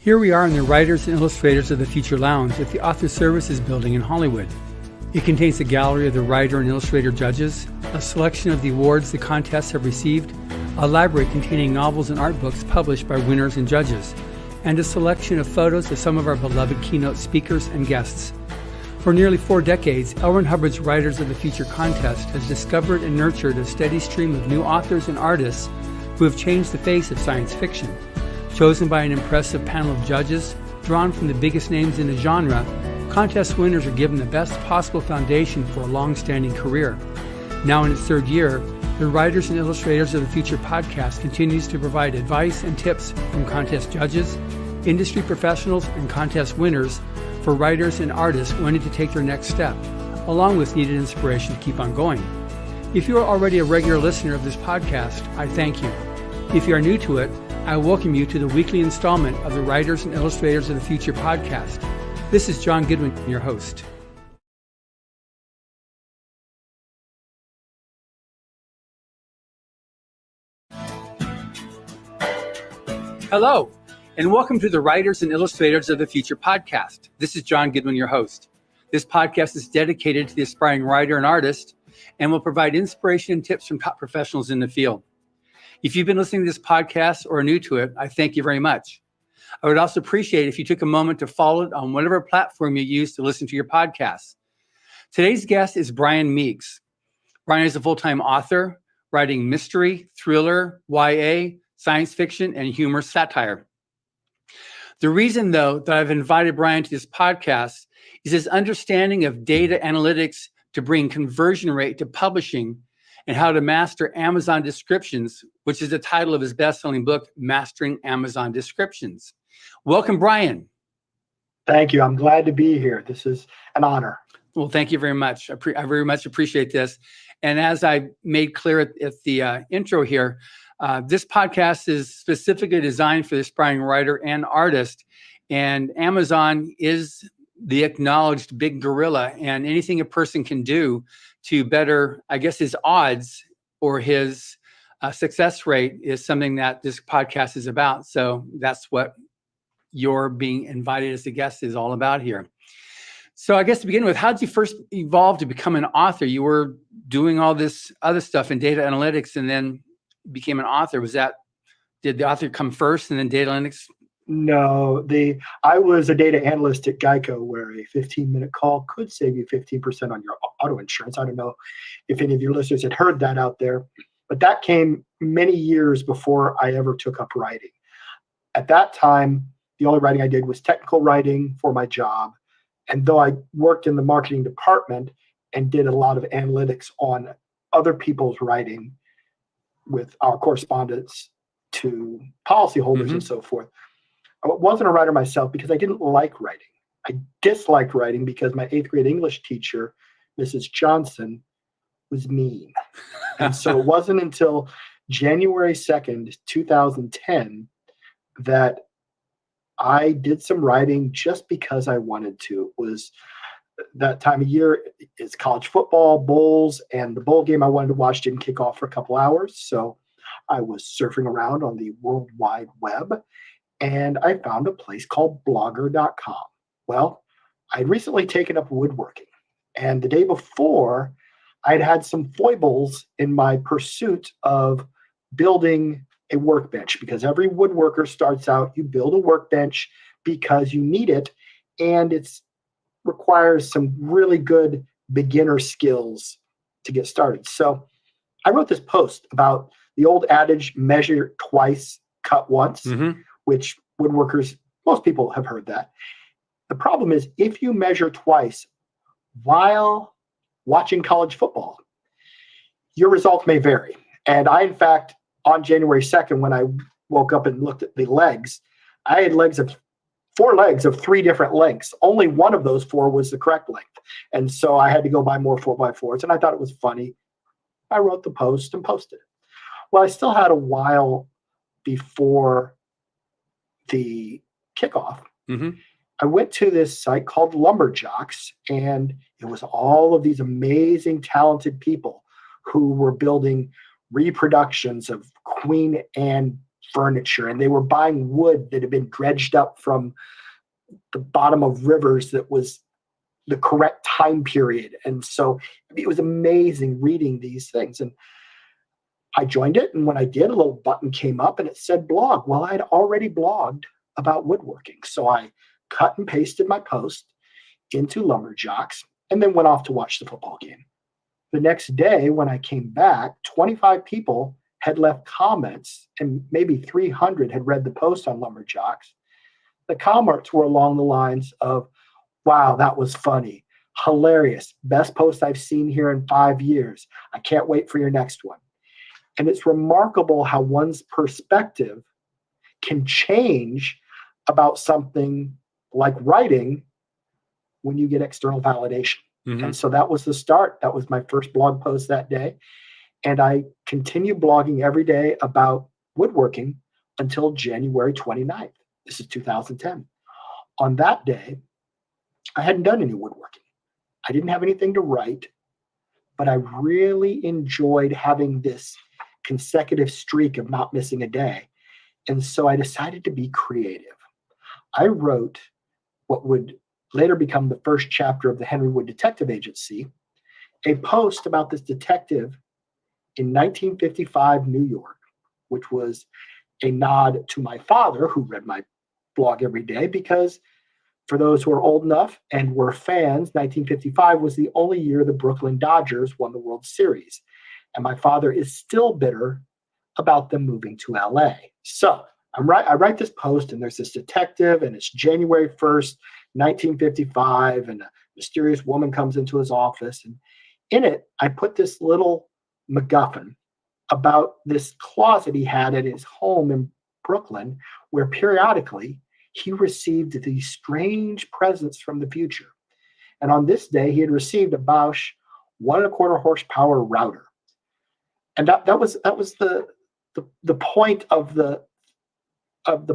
Here we are in the Writers and Illustrators of the Future Lounge at the Author Services Building in Hollywood. It contains a gallery of the writer and illustrator judges, a selection of the awards the contests have received, a library containing novels and art books published by winners and judges, and a selection of photos of some of our beloved keynote speakers and guests. For nearly 4 decades, L. Ron Hubbard's Writers of the Future contest has discovered and nurtured a steady stream of new authors and artists who have changed the face of science fiction. Chosen by an impressive panel of judges, drawn from the biggest names in the genre, contest winners are given the best possible foundation for a long-standing career. Now in its 3rd year, the Writers and Illustrators of the Future podcast continues to provide advice and tips from contest judges, industry professionals, and contest winners for writers and artists wanting to take their next step, along with needed inspiration to keep on going. If you are already a regular listener of this podcast, I thank you. If you are new to it, I welcome you to the weekly installment of the Writers and Illustrators of the Future podcast. This is John Goodwin, your host. Hello, and welcome to the Writers and Illustrators of the Future podcast. This is John Goodwin, your host. This podcast is dedicated to the aspiring writer and artist and will provide inspiration and tips from top professionals in the field. If you've been listening to this podcast or are new to it, I thank you very much. I would also appreciate it if you took a moment to follow it on whatever platform you use to listen to your podcasts. Today's guest is Brian Meeks. Brian is a full-time author, writing mystery, thriller, YA, science fiction, and humor satire. The reason, though, that I've invited Brian to this podcast is his understanding of data analytics to bring conversion rate to publishing and how to master Amazon descriptions, which is the title of his best-selling book, Mastering Amazon Descriptions. Welcome, Brian. Thank you. I'm glad to be here. This is an honor. Well, thank you very much. I very much appreciate this. And as I made clear at the intro here, this podcast is specifically designed for the aspiring writer and artist. And Amazon is the acknowledged big gorilla, and anything a person can do to better, I guess, his odds or his success rate is something that this podcast is about. So that's what your being invited as a guest is all about here. So I guess to begin with, how did you first evolve to become an author? You were doing all this other stuff in data analytics and then became an author. Did the author come first and then data analytics? No, I was a data analyst at Geico, where a 15-minute call could save you 15% on your auto insurance. I don't know if any of your listeners had heard that out there, but that came many years before I ever took up writing. At that time, the only writing I did was technical writing for my job. And though I worked in the marketing department and did a lot of analytics on other people's writing with our correspondence to policyholders and so forth, I wasn't a writer myself because I didn't like writing. I disliked writing because my 8th grade English teacher, Mrs. Johnson, was mean. And so it wasn't until January 2nd, 2010, that I did some writing just because I wanted to. It was that time of year. It's college football, bowls, and the bowl game I wanted to watch didn't kick off for a couple hours. So I was surfing around on the World Wide Web, and I found a place called blogger.com. Well, I'd recently taken up woodworking, and the day before, I'd had some foibles in my pursuit of building a workbench, because every woodworker starts out, you build a workbench because you need it, and it requires some really good beginner skills to get started. So I wrote this post about the old adage, measure twice, cut once, which woodworkers, most people have heard that. The problem is, if you measure twice while watching college football, your results may vary. And I, in fact, on January 2nd, when I woke up and looked at the legs, I had 4 legs of 3 different lengths. Only one of those 4 was the correct length. And so I had to go buy more 4x4s, and I thought it was funny. I wrote the post and posted it. Well, I still had a while before the kickoff. I went to this site called Lumberjacks, and it was all of these amazing, talented people who were building reproductions of Queen Anne furniture, and they were buying wood that had been dredged up from the bottom of rivers that was the correct time period. And so it was amazing reading these things. And I joined it. And when I did, a little button came up and it said blog. Well, I'd already blogged about woodworking. So I cut and pasted my post into Lumberjacks and then went off to watch the football game. The next day, when I came back, 25 people had left comments and maybe 300 had read the post on Lumberjacks. The comments were along the lines of, wow, that was funny, hilarious, best post I've seen here in 5 years. I can't wait for your next one. And it's remarkable how one's perspective can change about something like writing when you get external validation. Mm-hmm. And so that was the start. That was my first blog post that day. And I continued blogging every day about woodworking until January 29th. This is 2010. On that day, I hadn't done any woodworking. I didn't have anything to write, but I really enjoyed having this consecutive streak of not missing a day. And so I decided to be creative. I wrote what would later become the first chapter of the Henry Wood Detective Agency, a post about this detective in 1955 New York, which was a nod to my father, who read my blog every day, because for those who are old enough and were fans, 1955 was the only year the Brooklyn Dodgers won the World Series. And my father is still bitter about them moving to LA. So I write this post, and there's this detective, and it's January 1st, 1955, and a mysterious woman comes into his office. And in it, I put this little MacGuffin about this closet he had at his home in Brooklyn, where periodically he received these strange presents from the future. And on this day, he had received a Bosch 1.25 horsepower router. And that was the point of the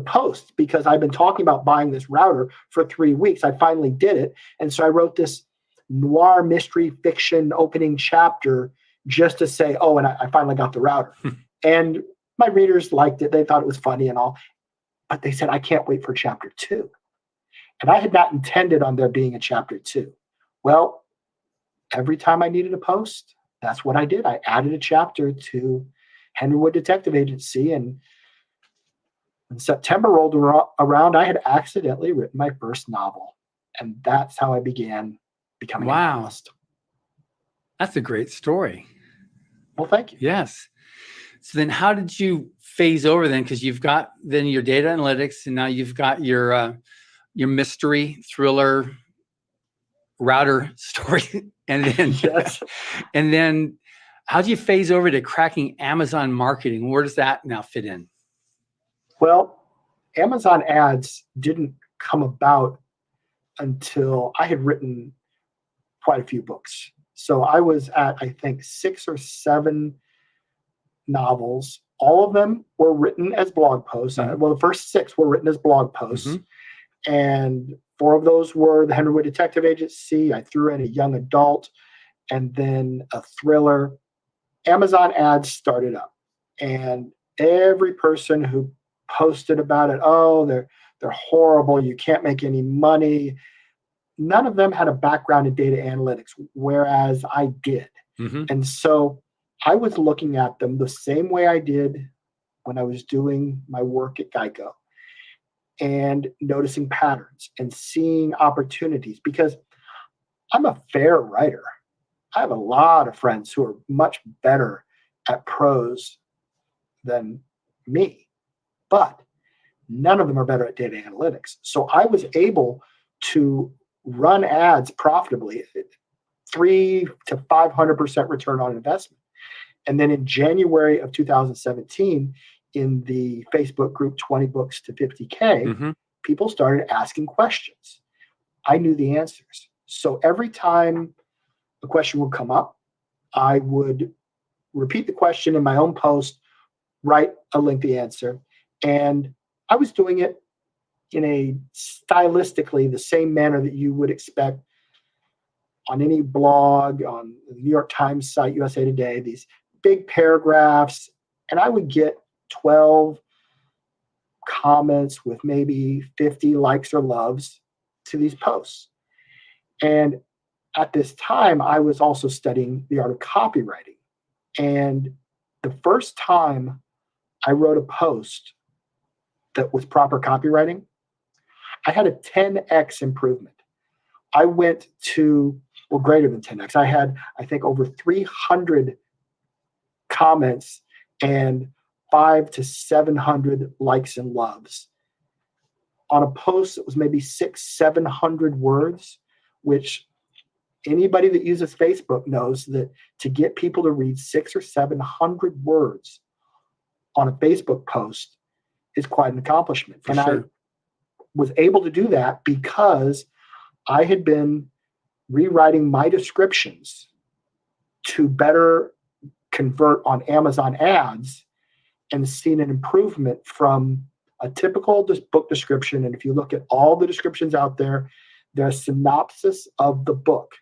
post, because I've been talking about buying this router for 3 weeks. I finally did it. And so I wrote this noir mystery fiction opening chapter just to say, oh, and I finally got the router. And my readers liked it. They thought it was funny and all. But they said, I can't wait for chapter 2. And I had not intended on there being a chapter 2. Well, every time I needed a post, that's what I did. I added a chapter to Henry Wood Detective Agency. And when September rolled around, I had accidentally written my first novel. And that's how I began becoming a novelist. That's a great story. Well, thank you. Yes. So then how did you phase over then? Because you've got then your data analytics, and now you've got your mystery thriller router story. And then, Yes. And then how do you phase over to cracking Amazon marketing? Where does that now fit in? Well, Amazon ads didn't come about until I had written quite a few books. So I was at, I think, 6 or 7 novels. All of them were written as blog posts. Mm-hmm. Well, the first 6 were written as blog posts. Mm-hmm. And 4 of those were the Henry Wood Detective Agency. I threw in a young adult and then a thriller. Amazon ads started up. And every person who posted about it, oh, they're horrible. You can't make any money. None of them had a background in data analytics, whereas I did. Mm-hmm. And so I was looking at them the same way I did when I was doing my work at Geico, and noticing patterns and seeing opportunities, because I'm a fair writer. I have a lot of friends who are much better at prose than me, but none of them are better at data analytics. So I was able to run ads profitably, 300 to 500% return on investment. And then in January of 2017, in the Facebook group 20 Books to 50K, Mm-hmm. people started asking questions. I knew the answers. So every time a question would come up, I would repeat the question in my own post, write a lengthy answer. And I was doing it in a stylistically the same manner that you would expect on any blog, on the New York Times site, USA Today, these big paragraphs. And I would get 12 comments with maybe 50 likes or loves to these posts. And at this time, I was also studying the art of copywriting. And the first time I wrote a post that was proper copywriting, I had a 10x improvement. I went to, well, greater than 10x. I had, I think, over 300 comments and 500 to 700 likes and loves on a post that was maybe 600-700 words, which anybody that uses Facebook knows that to get people to read 600 or 700 words on a Facebook post is quite an accomplishment. For and sure. I was able to do that because I had been rewriting my descriptions to better convert on Amazon ads and seen an improvement from a typical book description. And if you look at all the descriptions out there, they're a synopsis of the book.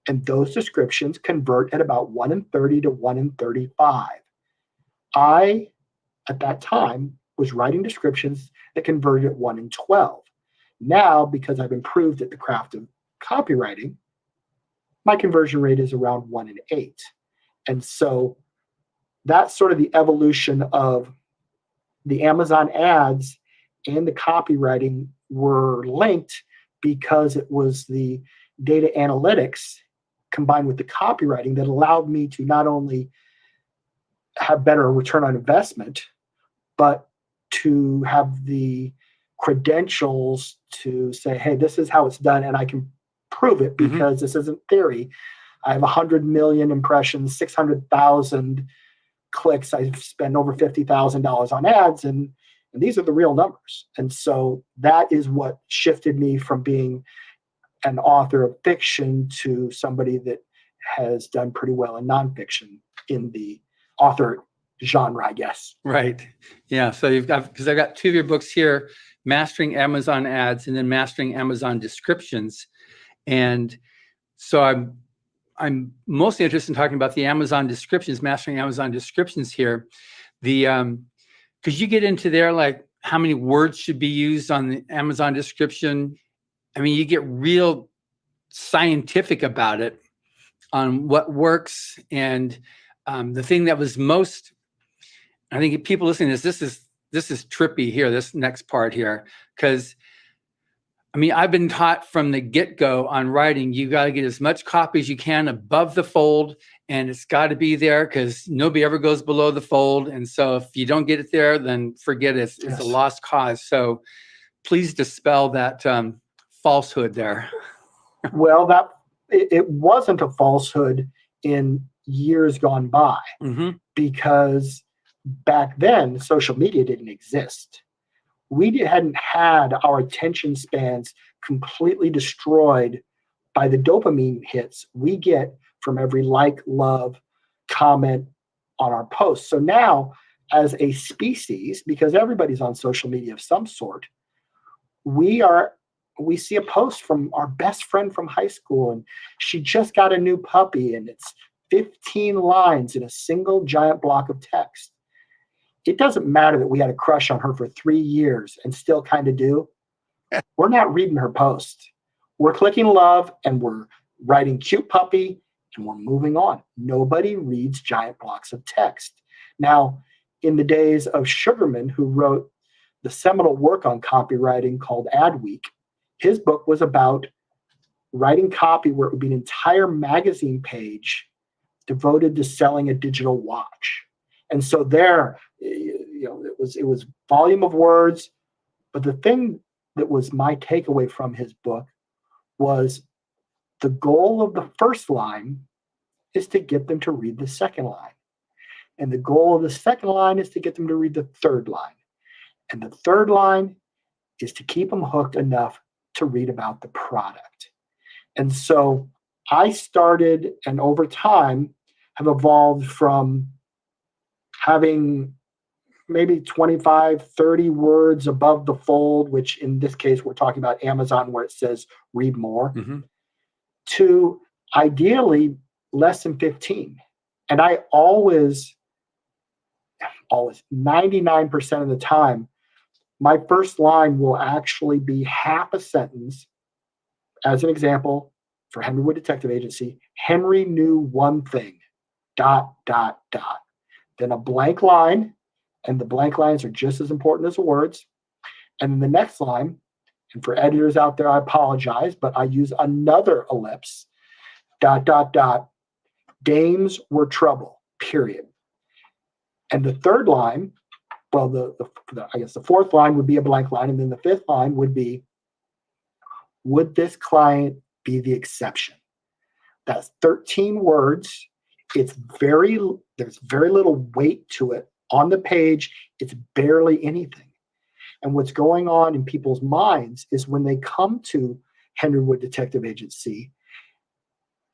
And those descriptions convert at about 1 in 30 to 1 in 35. I, at that time, was writing descriptions that converted at 1 in 12. Now, because I've improved at the craft of copywriting, my conversion rate is around 1 in 8. And so that's sort of the evolution of the Amazon ads and the copywriting were linked because it was the data analytics combined with the copywriting that allowed me to not only have better return on investment, but to have the credentials to say, hey, this is how it's done, and I can prove it because this isn't theory. I have 100 million impressions, 600,000 clicks. I've spent over $50,000 on ads, and these are the real numbers. And so that is what shifted me from being an author of fiction to somebody that has done pretty well in nonfiction in the author genre, I guess. Right. Yeah. So you've got, because I've got two of your books here, Mastering Amazon Ads and then Mastering Amazon Descriptions. And so I'm mostly interested in talking about the Amazon descriptions, Mastering Amazon Descriptions here. The because you get into there, like how many words should be used on the Amazon description. I mean, you get real scientific about it on what works. And the thing that was most, I think people listening to this is trippy here, this next part here, because I mean, I've been taught from the get-go on writing, you got to get as much copy as you can above the fold, and it's got to be there because nobody ever goes below the fold. And so if you don't get it there, then forget it. It's a lost cause. So please dispel that falsehood there. Well, it wasn't a falsehood in years gone by because back then social media didn't exist. We hadn't had our attention spans completely destroyed by the dopamine hits we get from every like, love, comment on our posts. So now, as a species, because everybody's on social media of some sort, we see a post from our best friend from high school, and she just got a new puppy, and it's 15 lines in a single giant block of text. It doesn't matter that we had a crush on her for 3 years and still kind of do. We're not reading her post. We're clicking love and we're writing cute puppy and we're moving on. Nobody reads giant blocks of text. Now, in the days of Sugarman, who wrote the seminal work on copywriting called Adweek, his book was about writing copy where it would be an entire magazine page devoted to selling a digital watch. And so there, it was volume of words, but the thing that was my takeaway from his book was the goal of the first line is to get them to read the second line. And the goal of the second line is to get them to read the third line. And the third line is to keep them hooked enough to read about the product. And so I started, and over time have evolved from having maybe 25, 30 words above the fold, which in this case, we're talking about Amazon where it says read more, to ideally less than 15. And I always, 99% of the time, my first line will actually be half a sentence. As an example, for Henry Wood Detective Agency, Henry knew one thing, ... Then a blank line, and the blank lines are just as important as the words. And then the next line, and for editors out there, I apologize, but I use another ellipse, ... Dames were trouble, period. And the third line, well, I guess the fourth line would be a blank line, and then the fifth line would be, would this client be the exception? That's 13 words. There's very little weight to it. On the page, it's barely anything. And what's going on in people's minds is when they come to Henry Wood Detective Agency,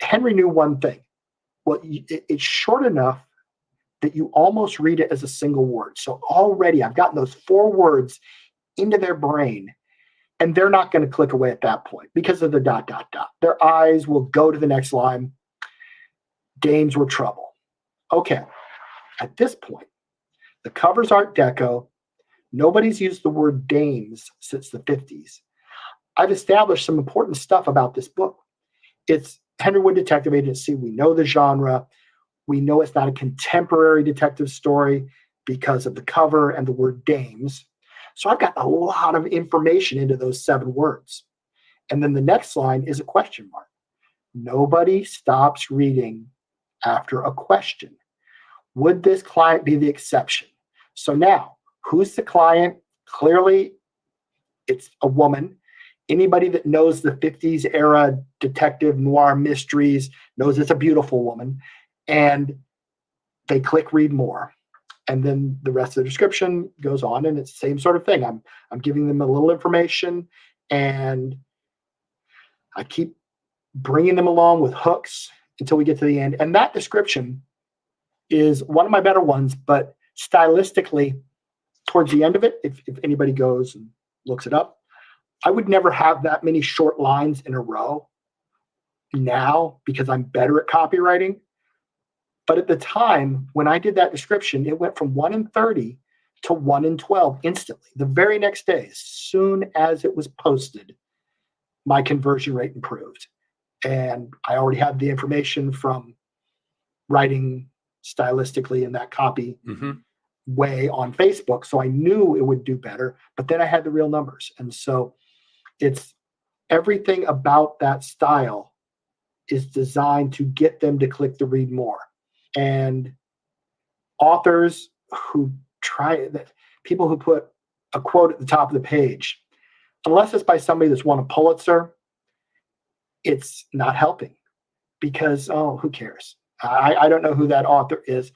Henry knew one thing. Well, it's short enough that you almost read it as a single word. So already I've gotten those 4 words into their brain, and they're not going to click away at that point because of the ... Their eyes will go to the next line. Dames were trouble. Okay. At this point, the cover's Art Deco. Nobody's used the word dames since the 50s. I've established some important stuff about this book. It's Henry Wood Detective Agency. We know the genre. We know it's not a contemporary detective story because of the cover and the word dames. So I've got a lot of information into those 7 words. And then the next line is a question mark. Nobody stops reading after a question. Would this client be the exception? So now, who's the client? Clearly, it's a woman. Anybody that knows the 50s era detective noir mysteries knows it's a beautiful woman. And they click read more. And then the rest of the description goes on, and it's the same sort of thing. I'm giving them a little information, and I keep bringing them along with hooks until we get to the end. And that description is one of my better ones, but stylistically, towards the end of it, if anybody goes and looks it up, I would never have that many short lines in a row now because I'm better at copywriting. But at the time, when I did that description, it went from 1 in 30 to 1 in 12 instantly. The very next day, as soon as it was posted, my conversion rate improved. And I already had the information from writing stylistically in that copy way on Facebook. So I knew it would do better, but then I had the real numbers. And so it's everything about that style is designed to get them to click the read more. And authors who people who put a quote at the top of the page, unless it's by somebody that's won a Pulitzer, it's not helping because, who cares? I don't know who that author is.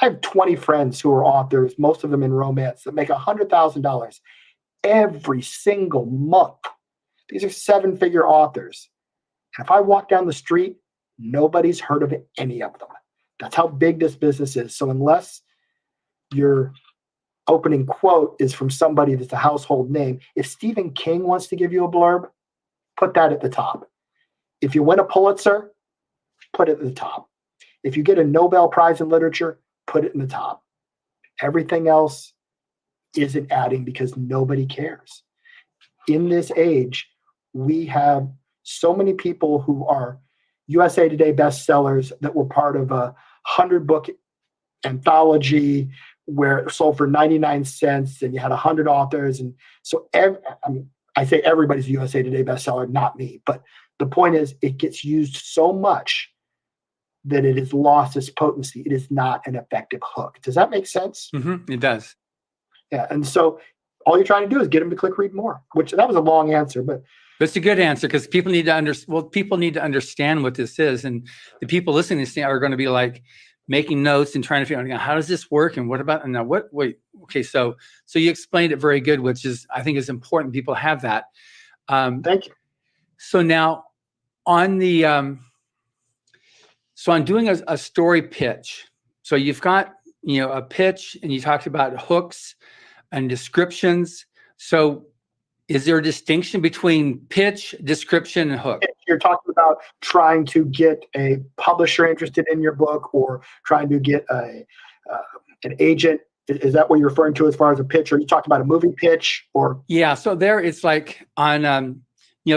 I have 20 friends who are authors, most of them in romance, that make $100,000 every single month. These are 7-figure authors. And if I walk down the street, nobody's heard of any of them. That's how big this business is. So unless your opening quote is from somebody that's a household name, if Stephen King wants to give you a blurb, put that at the top. If you win a Pulitzer, put it at the top. If you get a Nobel Prize in Literature, put it in the top. Everything else isn't adding because nobody cares. In this age, we have so many people who are USA Today bestsellers that were part of a 100-book anthology where it sold for 99 cents and you had 100 authors. And so, I say everybody's a USA Today bestseller, not me. But the point is, it gets used so much that it has lost its potency. It is not an effective hook. Does that make sense? It does. Yeah. And so all you're trying to do is get them to click read more, which that was a long answer, but it's a good answer because people need to people need to understand what this is. And the people listening to this are going to be like making notes and trying to figure out, how does this work? And what about, now what, wait, okay. So you explained it very good, which is, I think is important. People have that. Thank you. So now on the, so I'm doing a story pitch. So you've got, a pitch and you talked about hooks and descriptions. So is there a distinction between pitch, description, and hook? You're talking about trying to get a publisher interested in your book or trying to get an agent Is that what you're referring to as far as a pitch? Or you talking about a movie pitch or? Yeah. So there it's like on,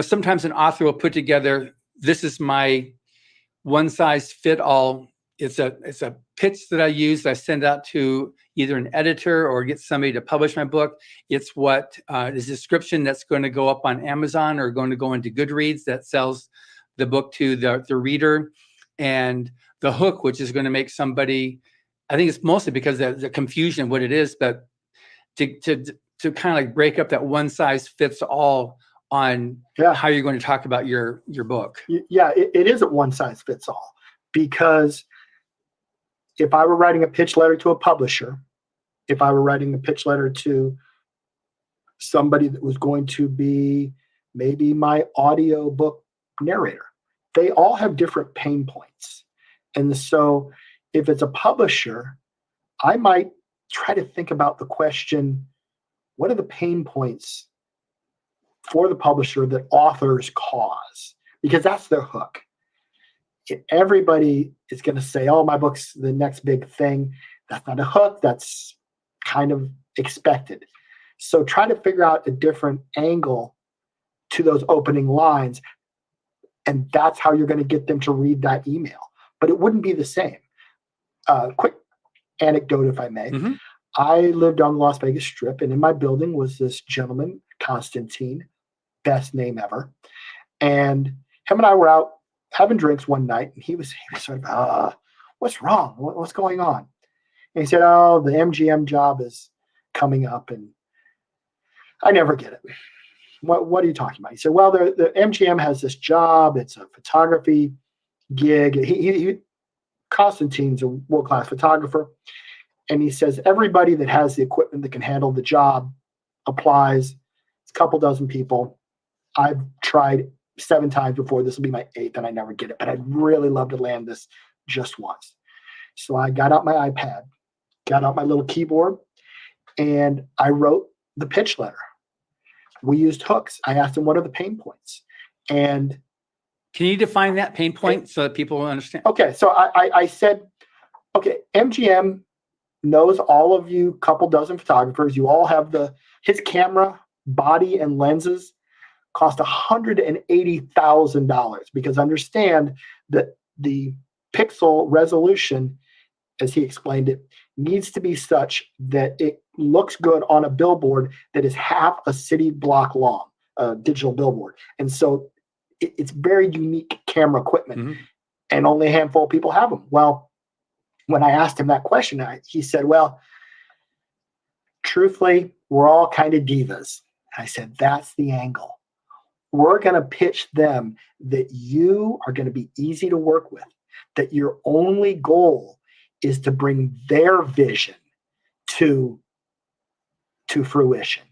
sometimes an author will put together, this is my one size fit all. It's a pitch that I use. I send out to either an editor or get somebody to publish my book. It's what is a description that's going to go up on Amazon or going to go into Goodreads that sells the book to the reader, and the hook, which is going to make somebody, I think it's mostly because of the confusion of what it is, but to kind of like break up that one size fits all on how you're going to talk about your book. Yeah, it isn't one size fits all, because if I were writing a pitch letter to a publisher, if I were writing a pitch letter to somebody that was going to be maybe my audio book narrator, they all have different pain points. And so if it's a publisher, I might try to think about the question, what are the pain points for the publisher that authors cause? Because that's their hook. Everybody is going to say, oh, my book's the next big thing. That's not a hook. That's kind of expected. So try to figure out a different angle to those opening lines. And that's how you're going to get them to read that email. But it wouldn't be the same. Quick anecdote, if I may. Mm-hmm. I lived on the Las Vegas Strip, and in my building was this gentleman, Constantine, best name ever. And him and I were out having drinks one night, and he was sort of, what's wrong? What's going on? And he said, oh, the MGM job is coming up, and I never get it. What are you talking about? He said, well, the MGM has this job. It's a photography gig. Constantine's a world-class photographer. And he says, everybody that has the equipment that can handle the job applies. It's a couple dozen people. I've tried 7 times before. This will be my 8th, and I never get it. But I'd really love to land this just once. So I got out my iPad, got out my little keyboard, and I wrote the pitch letter. We used hooks. I asked him, what are the pain points? And can you define that pain point so that people will understand? Okay, so I said, okay, MGM knows all of you couple dozen photographers. You all have his camera, body, and lenses cost $180,000, because understand that the pixel resolution, as he explained it, needs to be such that it looks good on a billboard that is half a city block long, a digital billboard. And so it's very unique camera equipment, mm-hmm. and only a handful of people have them. Well, when I asked him that question, he said, well, truthfully, we're all kind of divas. I said, that's the angle. We're going to pitch them that you are going to be easy to work with, that your only goal is to bring their vision to fruition.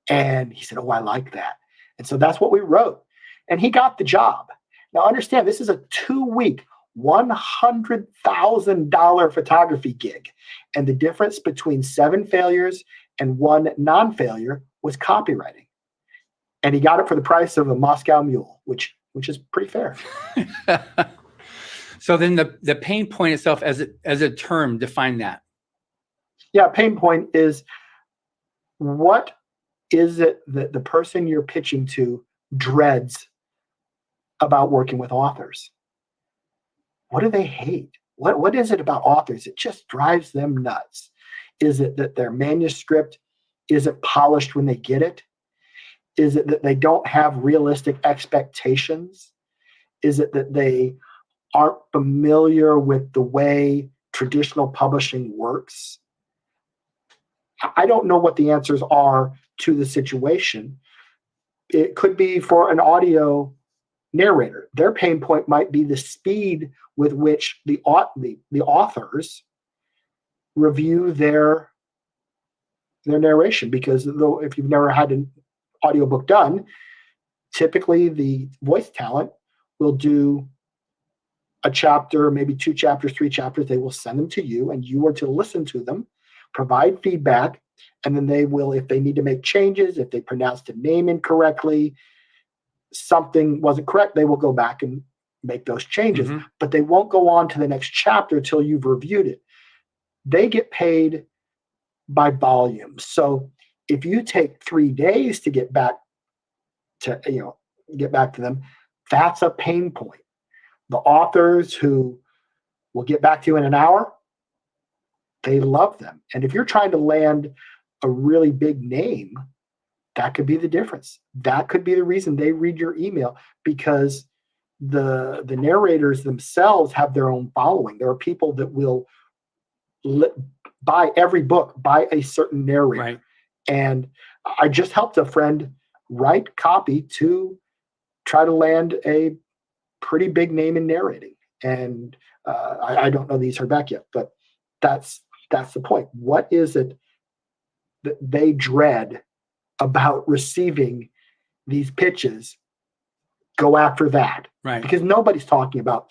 And he said, oh, I like that. And so that's what we wrote. And he got the job. Now understand, this is a 2-week, $100,000 photography gig. And the difference between 7 failures and 1 non-failure was copywriting. And he got it for the price of a Moscow mule, which is pretty fair. So then the pain point itself as a term, define that. Yeah, pain point is, what is it that the person you're pitching to dreads about working with authors? What do they hate? What is it about authors that just drives them nuts? Is it that their manuscript isn't polished when they get it? Is it that they don't have realistic expectations? Is it that they aren't familiar with the way traditional publishing works? I don't know what the answers are to the situation. It could be for an audio narrator. Their pain point might be the speed with which the authors review their narration, because though if you've never had an audiobook done, typically the voice talent will do a chapter, maybe 2 chapters, 3 chapters. They will send them to you, and you are to listen to them, provide feedback, and then they will, if they need to make changes, if they pronounced a name incorrectly, something wasn't correct, they will go back and make those changes. Mm-hmm. But they won't go on to the next chapter till you've reviewed it. They get paid by volume. So if you take 3 days to get back to, get back to them, that's a pain point. The authors who will get back to you in an hour, they love them. And if you're trying to land a really big name, that could be the difference. That could be the reason they read your email, because the narrators themselves have their own following. There are people that will buy every book by a certain narrator. Right. And I just helped a friend write copy to try to land a pretty big name in narrating. And I don't know that he's heard back yet, but that's the point. What is it that they dread about receiving these pitches? Go after that. Right. Because nobody's talking about,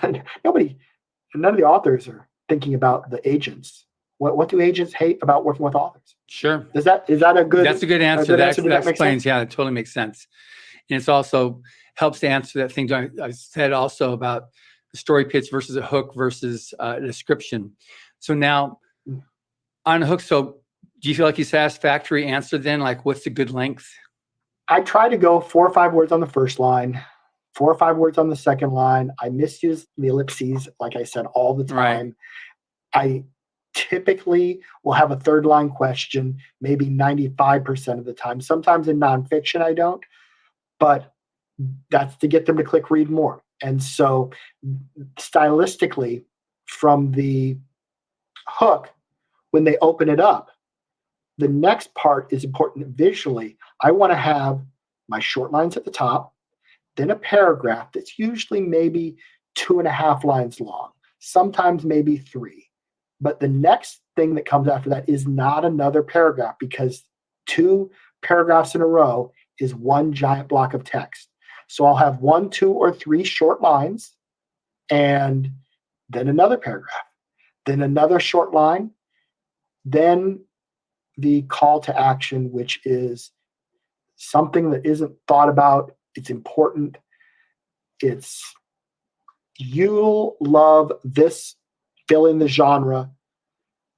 none of the authors are thinking about the agents. What do agents hate about working with authors? Sure. Is that a good? That's a good answer. That Does that make explains. sense? Yeah, it totally makes sense. And it's also helps to answer that thing I said also about the story pitch versus a hook versus a description. So now on a hook, so do you feel like you satisfactory answer then? Like, what's the good length? I try to go 4 or 5 words on the first line, 4 or 5 words on the second line. I misuse the ellipses, like I said, all the time. Right. I typically will have a third line question, maybe 95% of the time. Sometimes in nonfiction, I don't, but that's to get them to click read more. And so stylistically, from the hook, when they open it up, the next part is important visually. I want to have my short lines at the top, then a paragraph that's usually maybe 2.5 lines long, sometimes maybe 3. But the next thing that comes after that is not another paragraph, because 2 paragraphs in a row is one giant block of text. So I'll have 1, 2, or 3 short lines, and then another paragraph, then another short line, then the call to action, which is something that isn't thought about. It's important. It's, you'll love this, fill in the genre,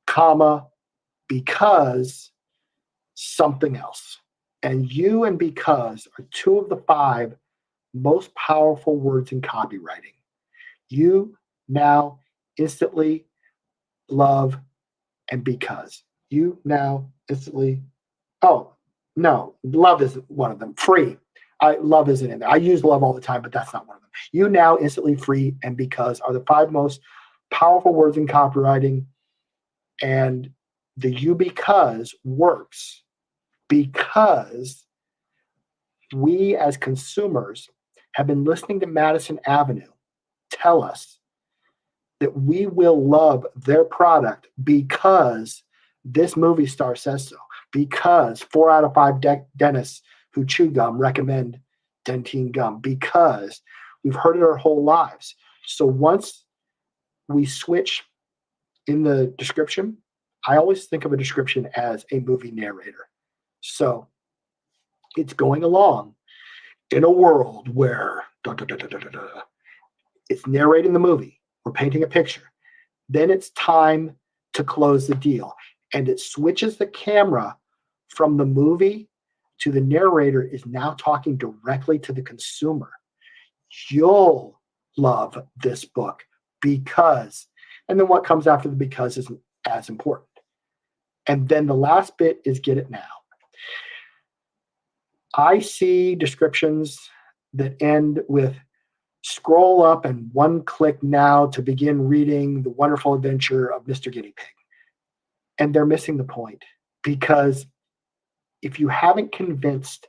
comma, because something else. And you and because are 2 of the 5 most powerful words in copywriting. You now instantly love and because. You now instantly, oh, no, love isn't one of them. Free. Love isn't in there. I use love all the time, but that's not one of them. You now instantly, free, and because are the 5 most powerful words in copywriting. And the you because works because we as consumers have been listening to Madison Avenue tell us that we will love their product because this movie star says so, because 4 out of 5 dentists who chew gum recommend Dentine gum, because we've heard it our whole lives. So once we switch in the description, I always think of a description as a movie narrator. So it's going along in a world where it's narrating the movie. We're painting a picture. Then it's time to close the deal. And it switches the camera from the movie to the narrator is now talking directly to the consumer. You'll love this book because, and then what comes after the because isn't as important. And then the last bit is get it now. I see descriptions that end with scroll up and 1 click now to begin reading The Wonderful Adventure of Mr. Guinea Pig. And they're missing the point, because if you haven't convinced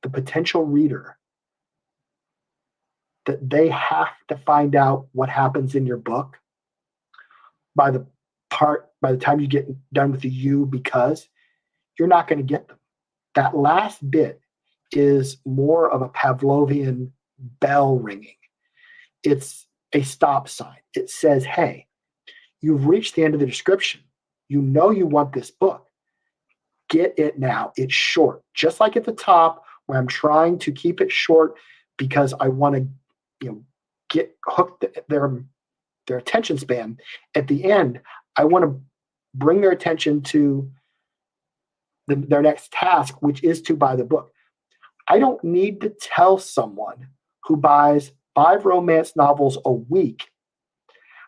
the potential reader that they have to find out what happens in your book by the time you get done with the you because, you're not going to get them. That last bit is more of a Pavlovian bell ringing. It's a stop sign. It says, hey, you've reached the end of the description. You know you want this book. Get it now. It's short. Just like at the top, where I'm trying to keep it short because I want to, get hooked their attention span. At the end, I want to bring their attention to their next task, which is to buy the book. I don't need to tell someone who buys 5 romance novels a week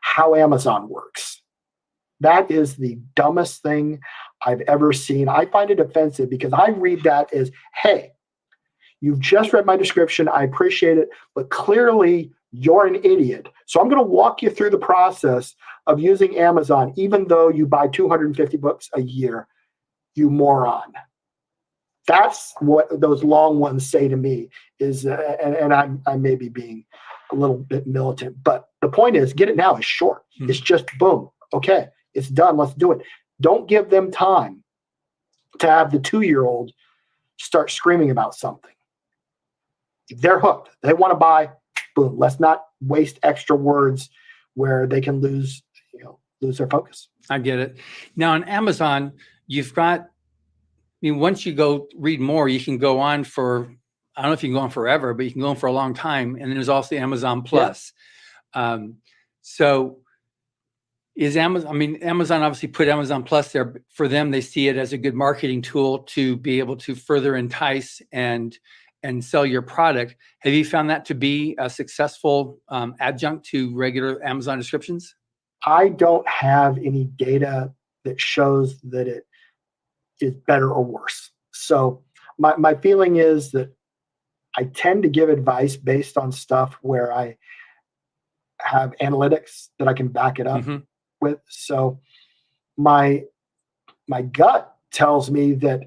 how Amazon works. That is the dumbest thing I've ever seen. I find it offensive because I read that as, hey, you've just read my description. I appreciate it, but clearly you're an idiot. So I'm going to walk you through the process of using Amazon, even though you buy 250 books a year, you moron. That's what those long ones say to me is, and I may be being a little bit militant, but the point is, get it now. It's short. It's just boom. Okay, it's done. Let's do it. Don't give them time to have the 2-year-old start screaming about something. They're hooked. They want to buy. Boom. Let's not waste extra words where they can lose their focus. I get it. Now on Amazon, you've got, once you go read more, you can go on for, I don't know if you can go on forever, but you can go on for a long time. And then there's also Amazon Plus. Yeah. So is Amazon, Amazon obviously put Amazon Plus there. For them, they see it as a good marketing tool to be able to further entice and sell your product. Have you found that to be a successful adjunct to regular Amazon descriptions? I don't have any data that shows that it is better or worse. So my feeling is that I tend to give advice based on stuff where I have analytics that I can back it up with. So my gut tells me that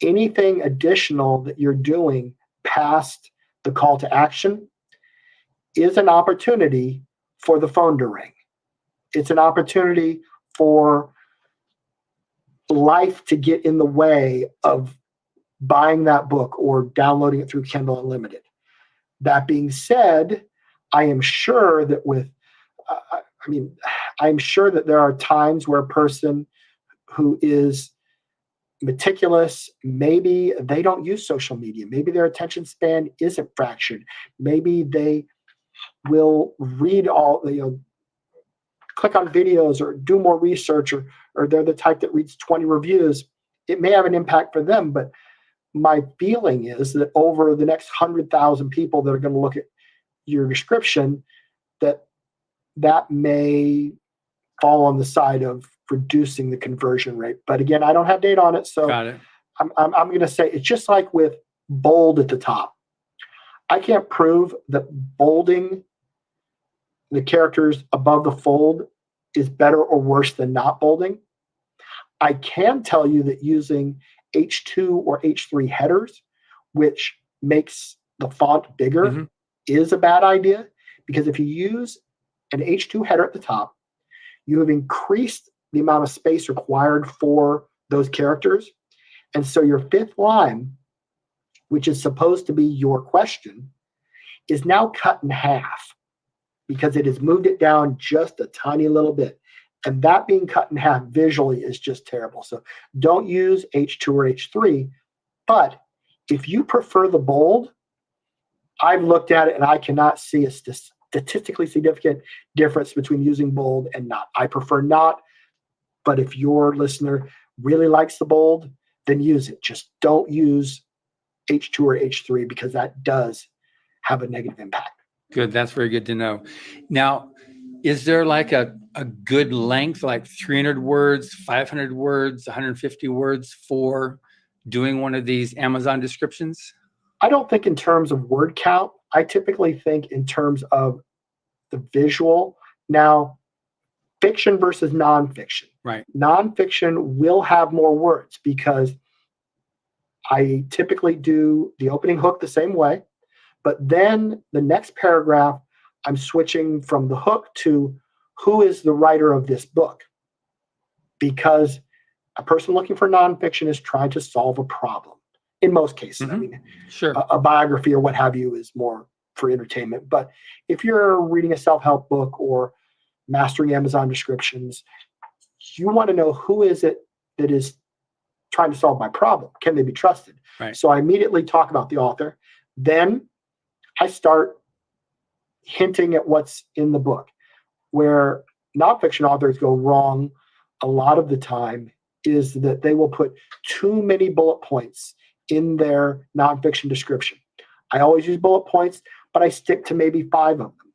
anything additional that you're doing past the call to action is an opportunity for the phone to ring. It's an opportunity for life to get in the way of buying that book or downloading it through Kindle Unlimited. That being said, I am sure that I'm sure that there are times where a person who is meticulous, maybe they don't use social media. Maybe their attention span isn't fractured. Maybe they will read click on videos or do more research, or they're the type that reads 20 reviews. It may have an impact for them, but my feeling is that over the next 100,000 people that are going to look at your description, that may fall on the side of reducing the conversion rate. But again, I don't have data on it, so got it. I'm going to say it's just like with bold at the top. I can't prove that bolding the characters above the fold is better or worse than not bolding. I can tell you that using H2 or H3 headers, which makes the font bigger, is a bad idea, because if you use an H2 header at the top, you have increased the amount of space required for those characters. And so your 5th line, which is supposed to be your question, is now cut in half because it has moved it down just a tiny little bit. And that being cut in half visually is just terrible. So don't use H2 or H3. But if you prefer the bold, I've looked at it and I cannot see a statistically significant difference between using bold and not. I prefer not. But if your listener really likes the bold, then use it. Just don't use H2 or H3 because that does have a negative impact. Good. That's very good to know. Now, is there like a good length, like 300 words, 500 words, 150 words for doing one of these Amazon descriptions? I don't think in terms of word count. I typically think in terms of the visual. Now, fiction versus nonfiction. Right. Nonfiction will have more words because I typically do the opening hook the same way, but then the next paragraph, I'm switching from the hook to who is the writer of this book, because a person looking for nonfiction is trying to solve a problem. In most cases, sure, a biography or what have you is more for entertainment. But if you're reading a self-help book or mastering Amazon descriptions, you want to know who is it that is trying to solve my problem. Can they be trusted? Right. So I immediately talk about the author. Then I start hinting at what's in the book. Where nonfiction authors go wrong a lot of the time is that they will put too many bullet points in their nonfiction description. I always use bullet points, but I stick to maybe 5 of them.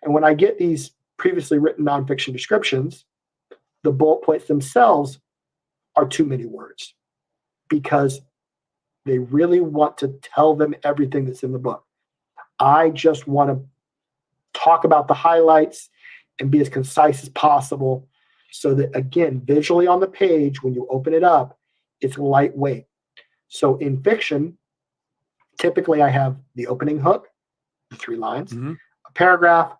And when I get these previously written nonfiction descriptions, the bullet points themselves are too many words because they really want to tell them everything that's in the book. I just want to talk about the highlights and be as concise as possible so that, again, visually on the page, when you open it up, it's lightweight. So in fiction, typically I have the opening hook, the 3 lines, a paragraph,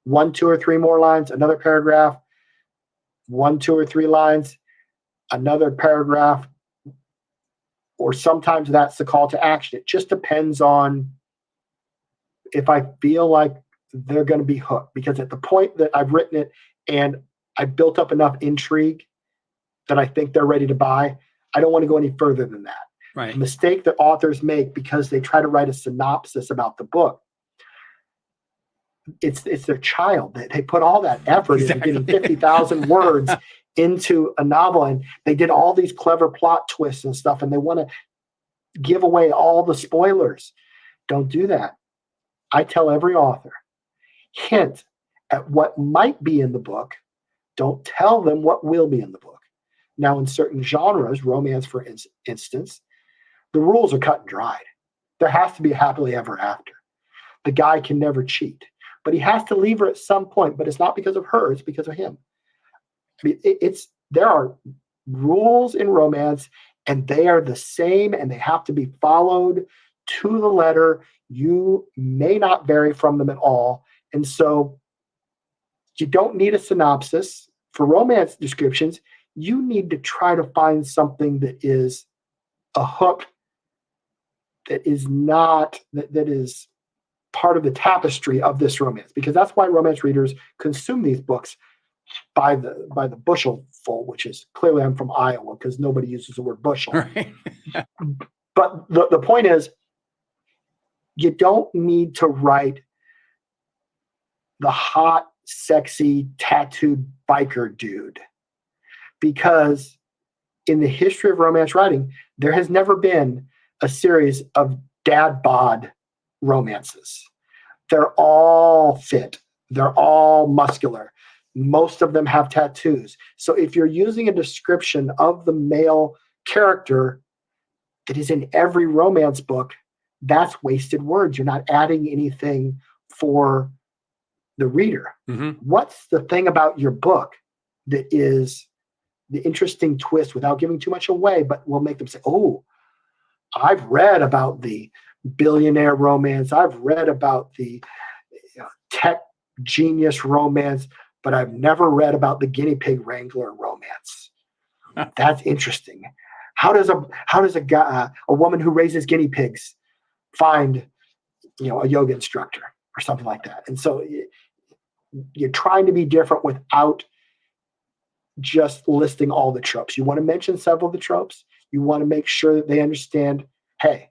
1, 2, or 3 more lines, another paragraph, 1, 2, or 3 lines, another paragraph, or sometimes that's the call to action. It just depends on if I feel like they're going to be hooked, because at the point that I've written it and I built up enough intrigue that I think they're ready to buy, I don't want to go any further than that. Right. The mistake that authors make because they try to write a synopsis about the book, it's their child. They put all that effort into getting 50,000 words into a novel, and they did all these clever plot twists and stuff, and they want to give away all the spoilers. Don't do that. I tell every author, hint at what might be in the book. Don't tell them what will be in the book. Now, in certain genres, romance, for instance, the rules are cut and dried. There has to be a happily ever after. The guy can never cheat, but he has to leave her at some point, but it's not because of her, it's because of him. I mean, there are rules in romance, and they are the same, and they have to be followed to the letter. You may not vary from them at all. And so you don't need a synopsis. For romance descriptions, you need to try to find something that is a hook that is not, that is part of the tapestry of this romance, because that's why romance readers consume these books by the bushel full, which is clearly I'm from Iowa because nobody uses the word bushel. Right. But the point is, you don't need to write the hot, sexy, tattooed biker dude, because in the history of romance writing, there has never been a series of dad bod romances. They're all fit. They're all muscular. Most of them have tattoos. So if you're using a description of the male character that is in every romance book, that's wasted words. You're not adding anything for the reader. What's the thing about your book that is the interesting twist without giving too much away, but will make them say, oh, I've read about the billionaire romance. I've read about the tech genius romance, but I've never read about the guinea pig wrangler romance. That's interesting. How does a guy, a woman who raises guinea pigs, find a yoga instructor or something like that? And so you're trying to be different without just listing all the tropes. You want to mention several of the tropes. You want to make sure that they understand, hey,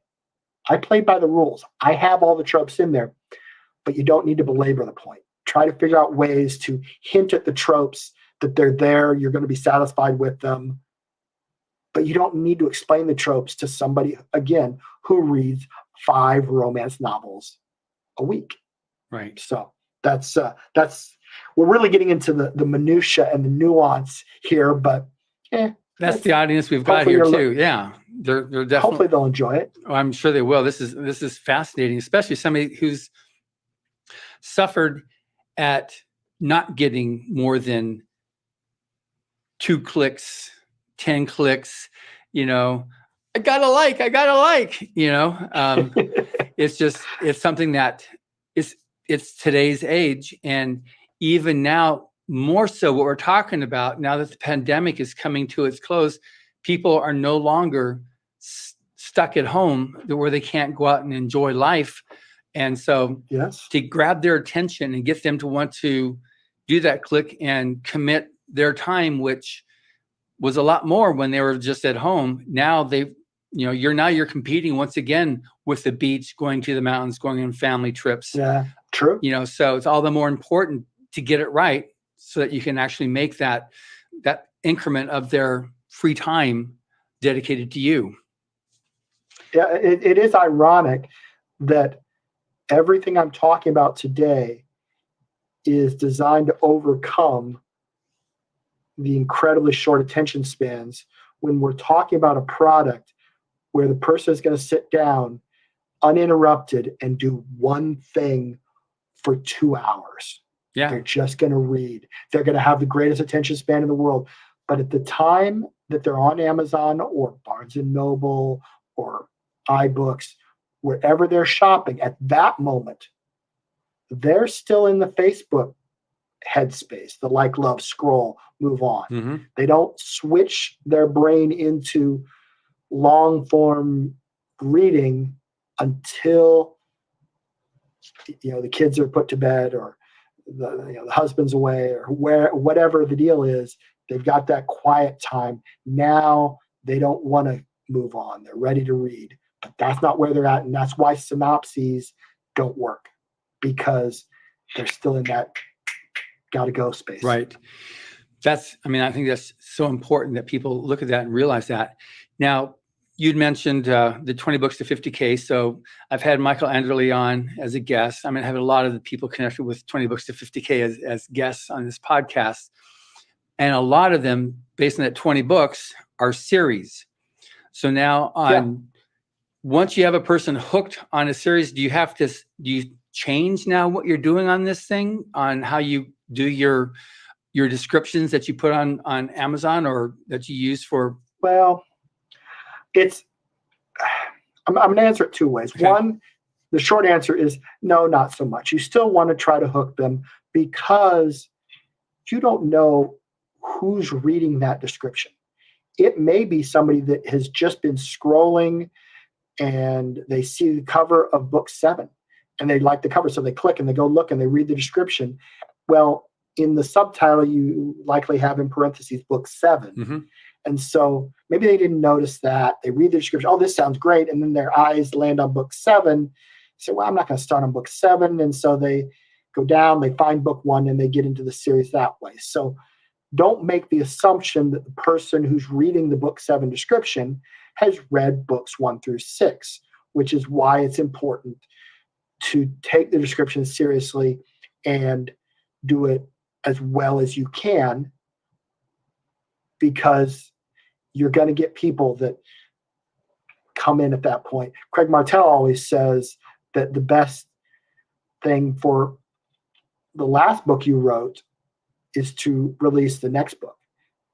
I played by the rules. I have all the tropes in there, but you don't need to belabor the point. Try to figure out ways to hint at the tropes that they're there. You're going to be satisfied with them, but you don't need to explain the tropes to somebody, again, who reads 5 romance novels a week. Right. So that's we're really getting into the minutia and the nuance here, but that's the audience we've got here too. Yeah, they're definitely. Hopefully they'll enjoy it. Oh, I'm sure they will. This is fascinating, especially somebody who's suffered at not getting more than 2 clicks, 10 clicks. I gotta like. It's something that it's today's age, and even now more so what we're talking about now that the pandemic is coming to its close, people are no longer stuck at home where they can't go out and enjoy life. And so to grab their attention and get them to want to do that click and commit their time, which was a lot more when they were just at home. Now you're competing once again with the beach, going to the mountains, going on family trips. Yeah, true. So it's all the more important to get it right so that you can actually make that increment of their free time dedicated to you. Yeah, it is ironic that everything I'm talking about today is designed to overcome the incredibly short attention spans when we're talking about a product where the person is going to sit down uninterrupted and do one thing for 2 hours. Yeah. They're just going to read. They're going to have the greatest attention span in the world. But at the time that they're on Amazon or Barnes and Noble or iBooks, wherever they're shopping, at that moment, they're still in the Facebook headspace, the like, love, scroll, move on. Mm-hmm. They don't switch their brain into long form reading until the kids are put to bed or the husband's away or whatever the deal is. They've got that quiet time. Now they don't want to move on. They're ready to read, but that's not where they're at. And that's why synopses don't work, because they're still in that gotta go space. Right. I think that's so important that people look at that and realize that. Now, you'd mentioned the 20 books to 50K. So I've had Michael Anderle on as a guest. I have a lot of the people connected with 20 books to 50K as guests on this podcast. And a lot of them, based on that 20 books, are series. So now once you have a person hooked on a series, do you change now what you're doing on this thing, on how you do your descriptions that you put on Amazon or that you use for? Well, I'm going to answer it two ways. Okay. One, the short answer is no, not so much. You still want to try to hook them because you don't know who's reading that description. It may be somebody that has just been scrolling and they see the cover of book 7 and they like the cover. So they click and they go look and they read the description. Well, in the subtitle, you likely have in parentheses book 7. Mm-hmm. And so maybe they didn't notice that. They read the description. Oh, this sounds great. And then their eyes land on book 7. Say, well, I'm not going to start on book 7. And so they go down, they find book 1, and they get into the series that way. So don't make the assumption that the person who's reading the book 7 description has read books 1 through 6, which is why it's important to take the description seriously and do it as well as you can, because you're going to get people that come in at that point. Craig Martell always says that the best thing for the last book you wrote is to release the next book.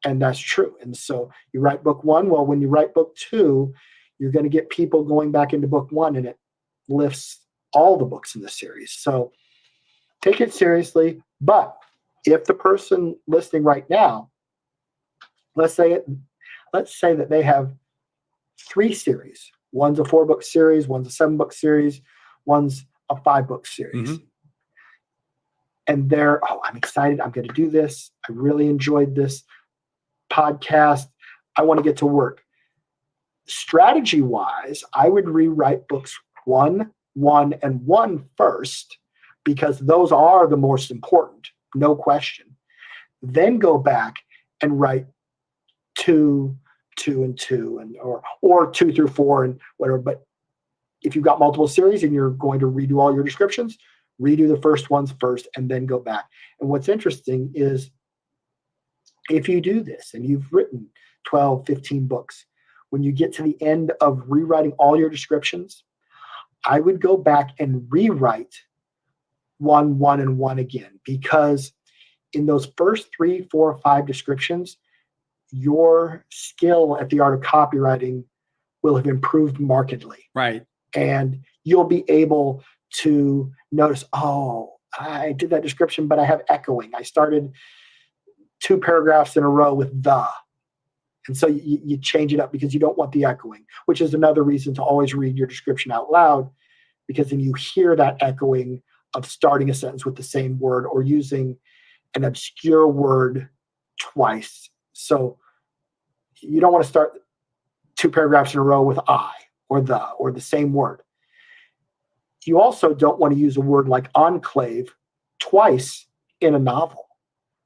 And that's true. And so you write book 1. Well, when you write book 2, you're going to get people going back into book 1, and it lifts all the books in the series. So take it seriously. But if the person listening right now, let's say that they have 3 series. One's a 4-book series, one's a 7-book series, one's a 5-book series. Mm-hmm. And I'm excited. I'm going to do this. I really enjoyed this podcast. I want to get to work. Strategy-wise, I would rewrite books 1, 1, and 1 first, because those are the most important, no question. Then go back and write 2, 2, and 2, and or 2 through 4 and whatever. But if you've got multiple series and you're going to redo all your descriptions, redo the first ones first and then go back. And what's interesting is if you do this and you've written 12, 15 books, when you get to the end of rewriting all your descriptions, I would go back and rewrite 1, 1, and 1 again, because in those first 3, 4, 5 descriptions, your skill at the art of copywriting will have improved markedly. Right. And you'll be able to notice, oh, I did that description, but I have echoing. I started 2 paragraphs in a row with the. And so you change it up because you don't want the echoing, which is another reason to always read your description out loud, because then you hear that echoing of starting a sentence with the same word or using an obscure word twice. So you don't want to start 2 paragraphs in a row with I or the same word. You also don't want to use a word like enclave twice in a novel.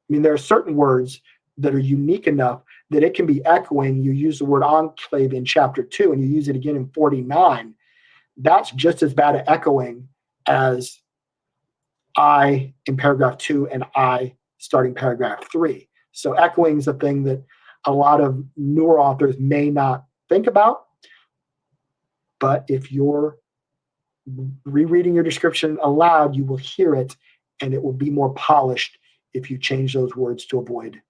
I mean, there are certain words that are unique enough that it can be echoing. You use the word enclave in chapter 2 and you use it again in 49. That's just as bad at echoing as I in paragraph 2 and I starting paragraph 3. So echoing is a thing that a lot of newer authors may not think about. But if you're rereading your description aloud, you will hear it, and it will be more polished if you change those words to avoid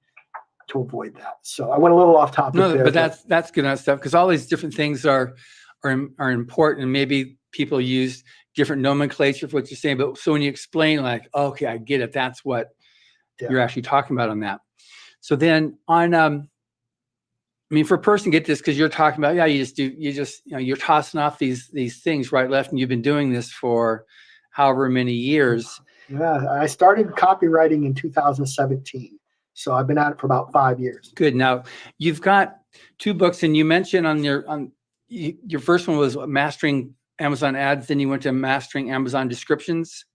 that. So I went a little off topic there. But that's good enough stuff, because all these different things are important, and maybe people use different nomenclature for what you're saying. But so when you explain, like, okay, I get it. That's what you're actually talking about on that. So then on for a person to get this, because you're talking about, you're tossing off these things right, left, and you've been doing this for however many years. Yeah, I started copywriting in 2017. So I've been at it for about 5 years. Good. Now you've got 2 books, and you mentioned on your first one was Mastering Amazon Ads. Then you went to Mastering Amazon Descriptions.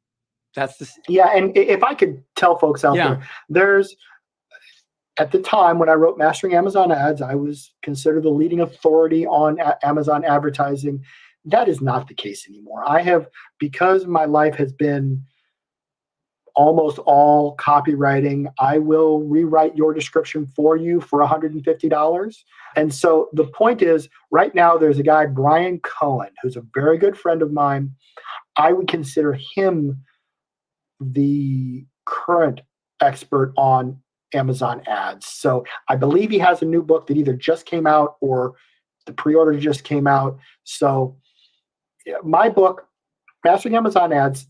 Yeah. And if I could tell folks out there, at the time when I wrote Mastering Amazon Ads, I was considered the leading authority on Amazon advertising. That is not the case anymore. Because my life has been almost all copywriting, I will rewrite your description for you for $150. And so the point is, right now there's a guy, Brian Cohen, who's a very good friend of mine. I would consider him the current expert on Amazon ads. So I believe he has a new book that either just came out or the pre-order just came out. So my book, Mastering Amazon Ads,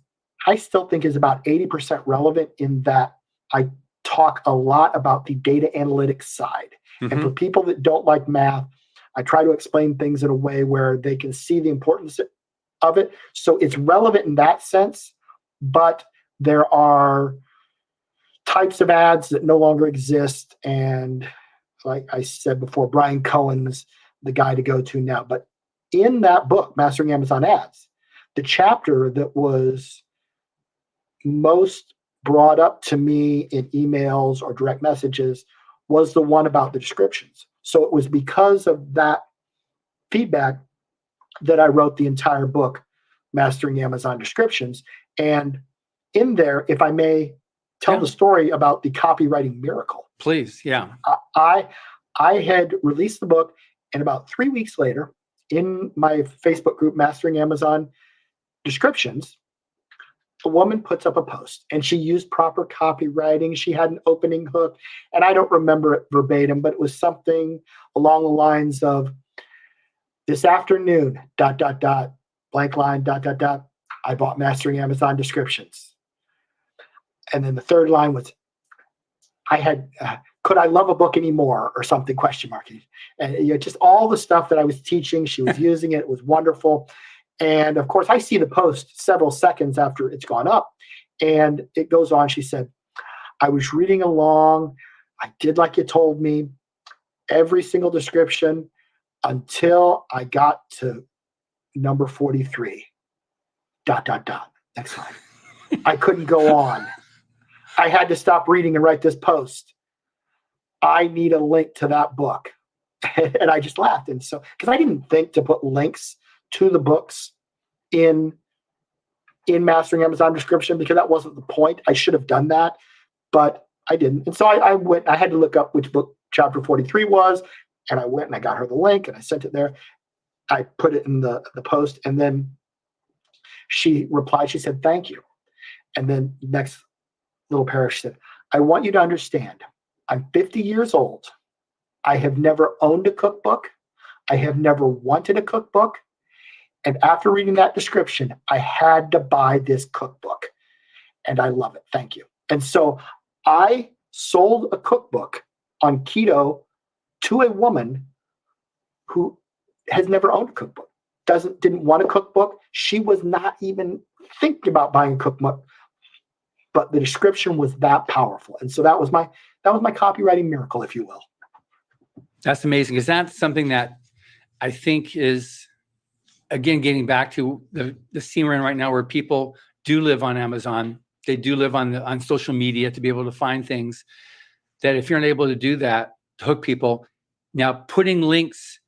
I still think is about 80% relevant in that I talk a lot about the data analytics side. Mm-hmm. And for people that don't like math, I try to explain things in a way where they can see the importance of it. So it's relevant in that sense, but there are types of ads that no longer exist. And like I said before, Brian Cohen's the guy to go to now. But in that book, Mastering Amazon Ads, the chapter that was most brought up to me in emails or direct messages was the one about the descriptions. So it was because of that feedback that I wrote the entire book, Mastering Amazon Descriptions. And in there, if I may tell the story about the copywriting miracle. Please, yeah. I had released the book, and about 3 weeks later, in my Facebook group, Mastering Amazon Descriptions, a woman puts up a post, and she used proper copywriting. She had an opening hook, and I don't remember it verbatim, but it was something along the lines of, this afternoon, ... blank line, ... I bought Mastering Amazon Descriptions. And then the third line was, could I love a book anymore, or something, question mark. And just all the stuff that I was teaching, she was using it. It was wonderful. And of course, I see the post several seconds after it's gone up, and it goes on. She said, I was reading along. I did like you told me, every single description until I got to number 43, ... Next line. I couldn't go on. I had to stop reading and write this post. I need a link to that book. And I just laughed. And so, because I didn't think to put links to the books in Mastering Amazon Description, because that wasn't the point. I should have done that, but I didn't. And so I had to look up which book chapter 43 was, and I went and I got her the link and I sent it there. I put it in the post, and then she replied, she said, thank you. And then next little paragraph, she said, I want you to understand, I'm 50 years old. I have never owned a cookbook. I have never wanted a cookbook. And after reading that description, I had to buy this cookbook. And I love it. Thank you. And so I sold a cookbook on keto to a woman who has never owned a cookbook, didn't want a cookbook. She was not even thinking about buying a cookbook, but the description was that powerful. And so that was my copywriting miracle, if you will. That's amazing. Is that something that I think is, again, getting back to the scene we're in right now, where people do live on Amazon, they do live on social media to be able to find things. that if you're not able to do that, to hook people, now putting links,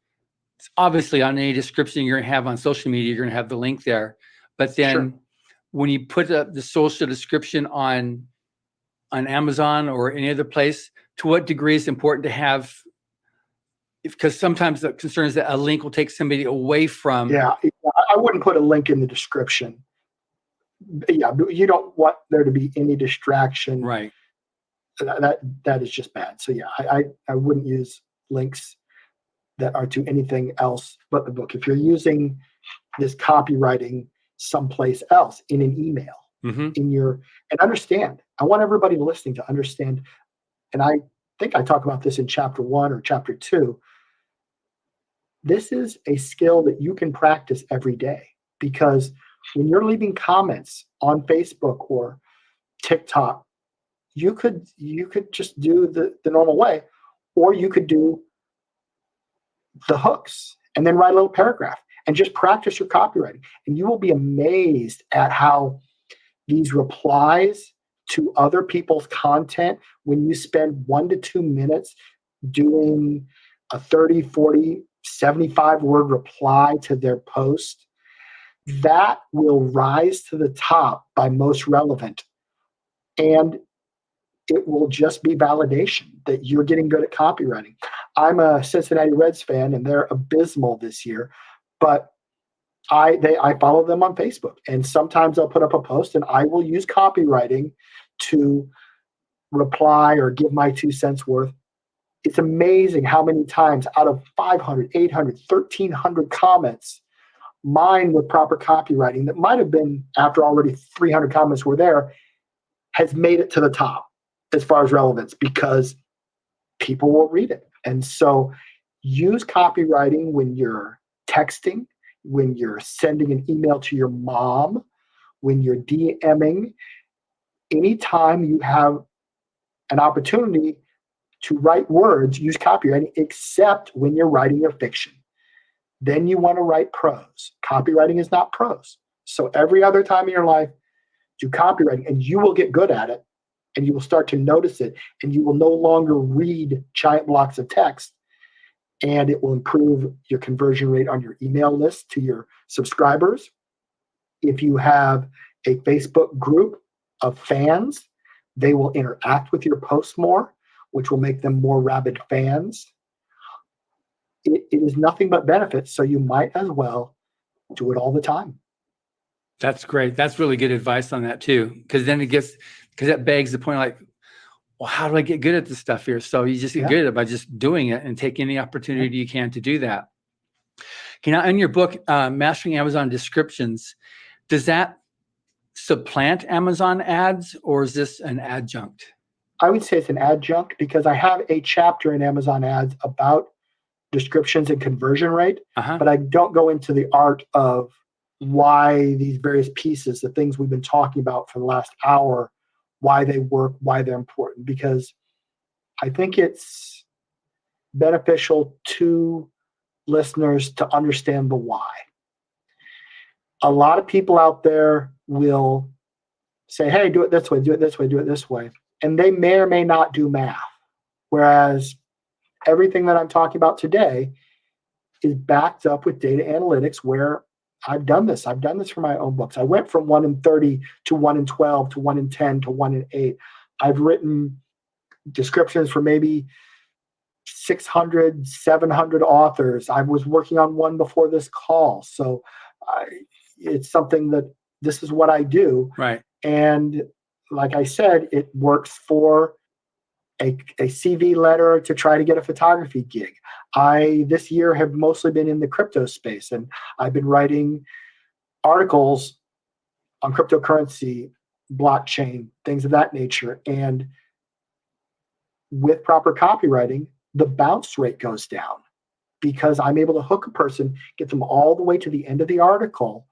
obviously on any description you're going to have on social media, you're going to have the link there. But then Sure. when you put the social description on Amazon or any other place, to what degree is it important to have, because sometimes the concern is that a link will take somebody away from. Yeah, I wouldn't put a link in the description. Yeah, you don't want there to be any distraction. Right. That is just bad. So yeah, I wouldn't use links that are to anything else but the book. If you're using this copywriting someplace else in an email, and understand, I want everybody listening to understand, and I think I talk about this in chapter 1 or chapter 2. This is a skill that you can practice every day, because when you're leaving comments on Facebook or TikTok, you could just do the normal way, or you could do the hooks and then write a little paragraph and just practice your copywriting. And you will be amazed at how these replies to other people's content, when you spend 1 to 2 minutes doing a 30, 40, 75 word reply to their post, that will rise to the top by most relevant. And it will just be validation that you're getting good at copywriting. I'm a Cincinnati Reds fan, and they're abysmal this year, but I follow them on Facebook, and sometimes I'll put up a post and I will use copywriting to reply or give my 2 cents worth. It's amazing how many times out of 500, 800, 1,300 comments, mine with proper copywriting that might have been after already 300 comments were there, has made it to the top as far as relevance, because people will read it. And so use copywriting when you're texting, when you're sending an email to your mom, when you're DMing. Anytime you have an opportunity to write words, use copywriting, except when you're writing your fiction. Then you want to write prose. Copywriting is not prose. So every other time in your life, do copywriting, and you will get good at it, and you will start to notice it, and you will no longer read giant blocks of text, and it will improve your conversion rate on your email list to your subscribers. If you have a Facebook group of fans, they will interact with your posts more, which will make them more rabid fans. It is nothing but benefits, so you might as well do it all the time. That's great. That's really good advice on that too, because then because that begs the point, like, well, how do I get good at this stuff here? So you just get good at it by just doing it and take any opportunity you can to do that. Okay, now in your book, Mastering Amazon Descriptions, does that supplant Amazon ads, or is this an adjunct? I would say it's an adjunct, because I have a chapter in Amazon ads about descriptions and conversion rate, but I don't go into the art of why these various pieces, the things we've been talking about for the last hour, why they work, why they're important, because I think it's beneficial to listeners to understand the why. A lot of people out there will say, hey, do it this way, do it this way, do it this way. And they may or may not do math. Whereas everything that I'm talking about today is backed up with data analytics, where I've done this. I've done this for my own books. I went from 1 in 30 to 1 in 12 to 1 in 10 to 1 in 8. I've written descriptions for maybe 600, 700 authors. I was working on one before this call. So it's something that this is what I do. Right. And like I said, it works for a CV letter to try to get a photography gig. I, this year, have mostly been in the crypto space, and I've been writing articles on cryptocurrency, blockchain, things of that nature. And with proper copywriting, the bounce rate goes down, because I'm able to hook a person, get them all the way to the end of the article,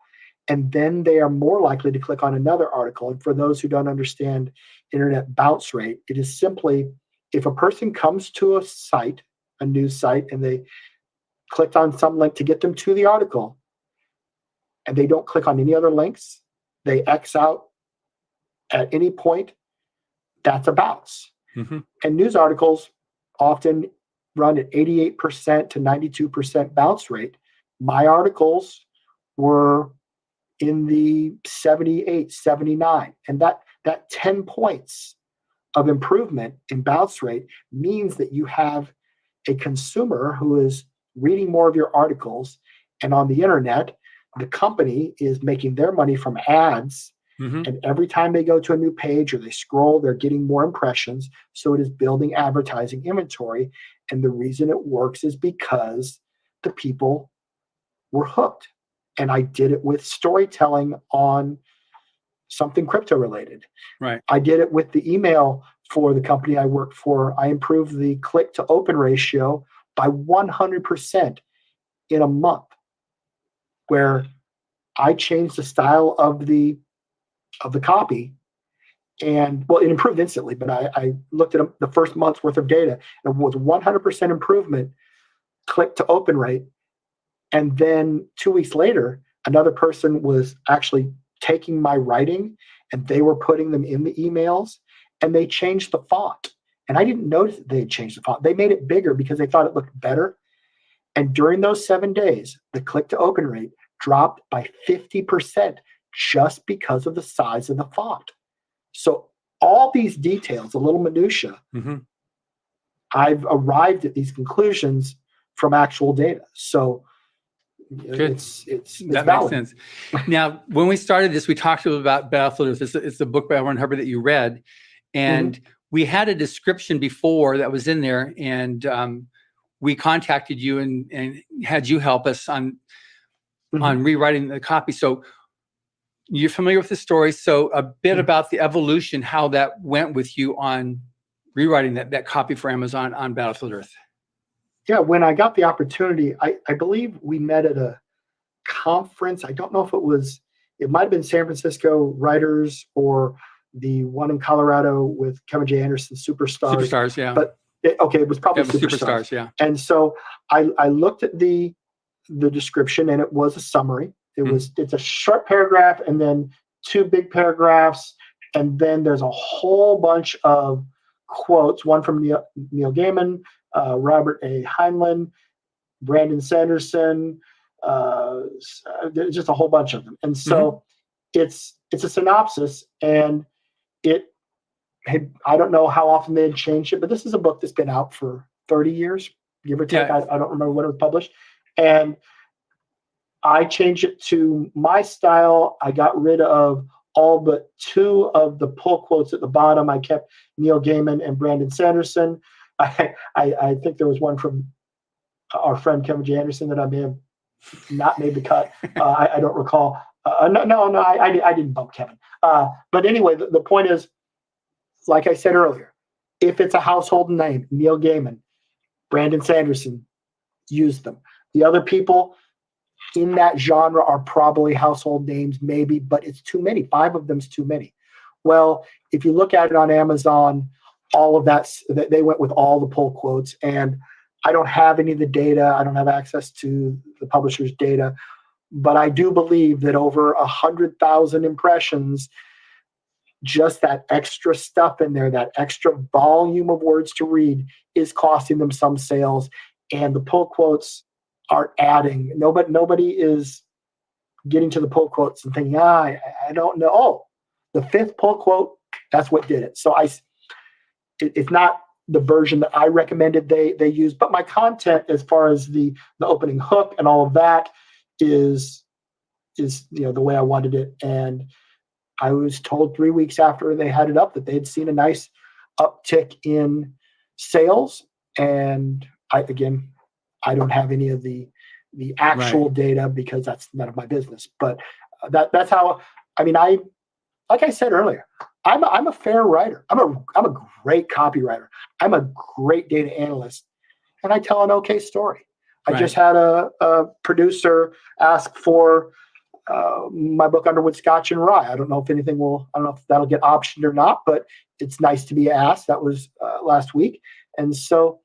and then they are more likely to click on another article. And for those who don't understand internet bounce rate, it is simply, if a person comes to a site, a news site, and they clicked on some link to get them to the article, and they don't click on any other links, they X out at any point, that's a bounce. Mm-hmm. And news articles often run at 88% to 92% bounce rate. My articles were in the 78, 79. And that 10 points of improvement in bounce rate means that you have a consumer who is reading more of your articles. And on the internet, the company is making their money from ads. Mm-hmm. And every time they go to a new page or they scroll, they're getting more impressions. So it is building advertising inventory. And the reason it works is because the people were hooked. And I did it with storytelling on something crypto related. Right. I did it with the email for the company I worked for. I improved the click to open ratio by 100% in a month, where I changed the style of the copy. And well, it improved instantly, but I looked at the first month's worth of data, and it was 100% improvement click to open rate. And then 2 weeks later, another person was actually taking my writing and they were putting them in the emails, and they changed the font. And I didn't notice that they had changed the font. They made it bigger because they thought it looked better. And during those 7 days, the click to open rate dropped by 50% just because of the size of the font. So all these details, a little minutia, Mm-hmm. I've arrived at these conclusions from actual data. So Good. it's That valid. makes sense. Now, when we started this, we talked a little about Battlefield Earth. It's the book by Warren Hubbard that you read. And we had a description before that was in there. And we contacted you and had you help us on rewriting the copy. So you're familiar with the story. So a bit about the evolution, how that went with you on rewriting that copy for Amazon on Battlefield Earth. Yeah, when I got the opportunity, I believe we met at a conference. I don't know if it might have been San Francisco Writers or the one in Colorado with Kevin J. Anderson, Superstars. Superstars, yeah. But it was probably Superstars, yeah. And so I looked at the description, and it was a summary. It's a short paragraph and then 2 big paragraphs, and then there's a whole bunch of quotes. One from Neil Gaiman, Robert A. Heinlein, Brandon Sanderson, just a whole bunch of them. And so it's a synopsis, and I don't know how often they had changed it, but this is a book that's been out for 30 years, give or take. Yeah. I don't remember when it was published. And I changed it to my style. I got rid of all but 2 of the pull quotes at the bottom. I kept Neil Gaiman and Brandon Sanderson. I think there was one from our friend Kevin J. Anderson that I may have not made the cut. I don't recall. No, I didn't bump Kevin. But anyway, the point is, like I said earlier, if it's a household name, Neil Gaiman, Brandon Sanderson, use them. The other people in that genre are probably household names, maybe, but it's too many. 5 of them is too many. Well, if you look at it on Amazon, all of that, they went with all the pull quotes, and I don't have any of the data. I don't have access to the publisher's data, but I do believe that over 100,000 impressions, just that extra stuff in there, that extra volume of words to read, is costing them some sales, and the pull quotes are adding. Nobody is getting to the pull quotes and thinking, I don't know. Oh, the 5th pull quote, that's what did it. So it's not the version that I recommended they use, but my content, as far as the opening hook and all of that, is the way I wanted it. And I was told 3 weeks after they had it up that they had seen a nice uptick in sales. And I don't have any of the actual data because that's none of my business. But that's how. Like I said earlier, I'm a fair writer. I'm a great copywriter. I'm a great data analyst, and I tell an okay story. I just had a producer ask for my book Underwood Scotch and Rye. I don't know if that'll get optioned or not, but it's nice to be asked. That was last week, and so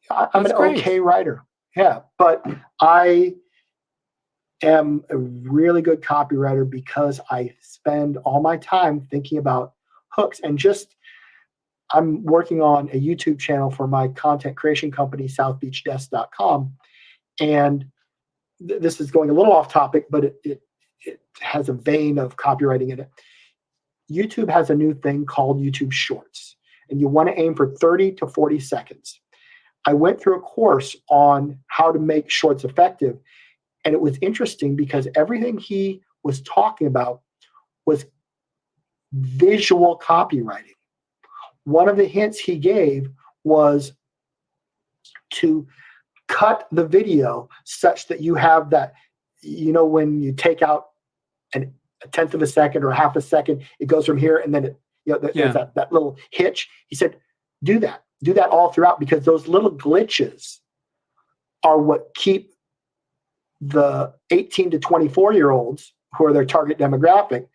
I'm an okay writer. Yeah, but I am a really good copywriter because I spend all my time thinking about hooks, and I'm working on a YouTube channel for my content creation company, southbeachdesk.com. And this is going a little off topic, but it has a vein of copywriting in it. YouTube has a new thing called YouTube Shorts, and you want to aim for 30 to 40 seconds. I went through a course on how to make shorts effective, and it was interesting because everything he was talking about was visual copywriting. One of the hints he gave was to cut the video such that you have that, when you take out a tenth of a second or a half a second, it goes from here and then there's that little hitch. He said, do that all throughout, because those little glitches are what keep the 18 to 24-year-olds, who are their target demographic,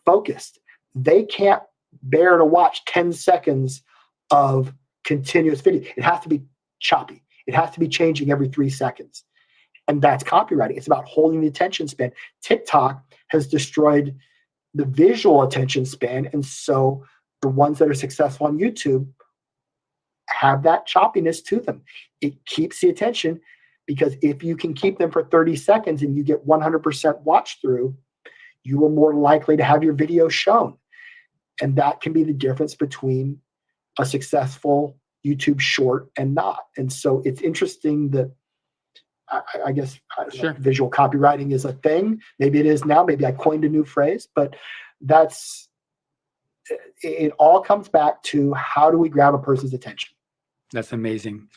focused. They can't bear to watch 10 seconds of continuous video. It has to be choppy. It has to be changing every 3 seconds. And that's copywriting. It's about holding the attention span. TikTok has destroyed the visual attention span. And so the ones that are successful on YouTube have that choppiness to them. It keeps the attention, because if you can keep them for 30 seconds and you get 100% watch through, you are more likely to have your video shown. And that can be the difference between a successful YouTube short and not. And so it's interesting that I guess visual copywriting is a thing. Maybe it is now. Maybe I coined a new phrase, but it all comes back to, how do we grab a person's attention? That's amazing.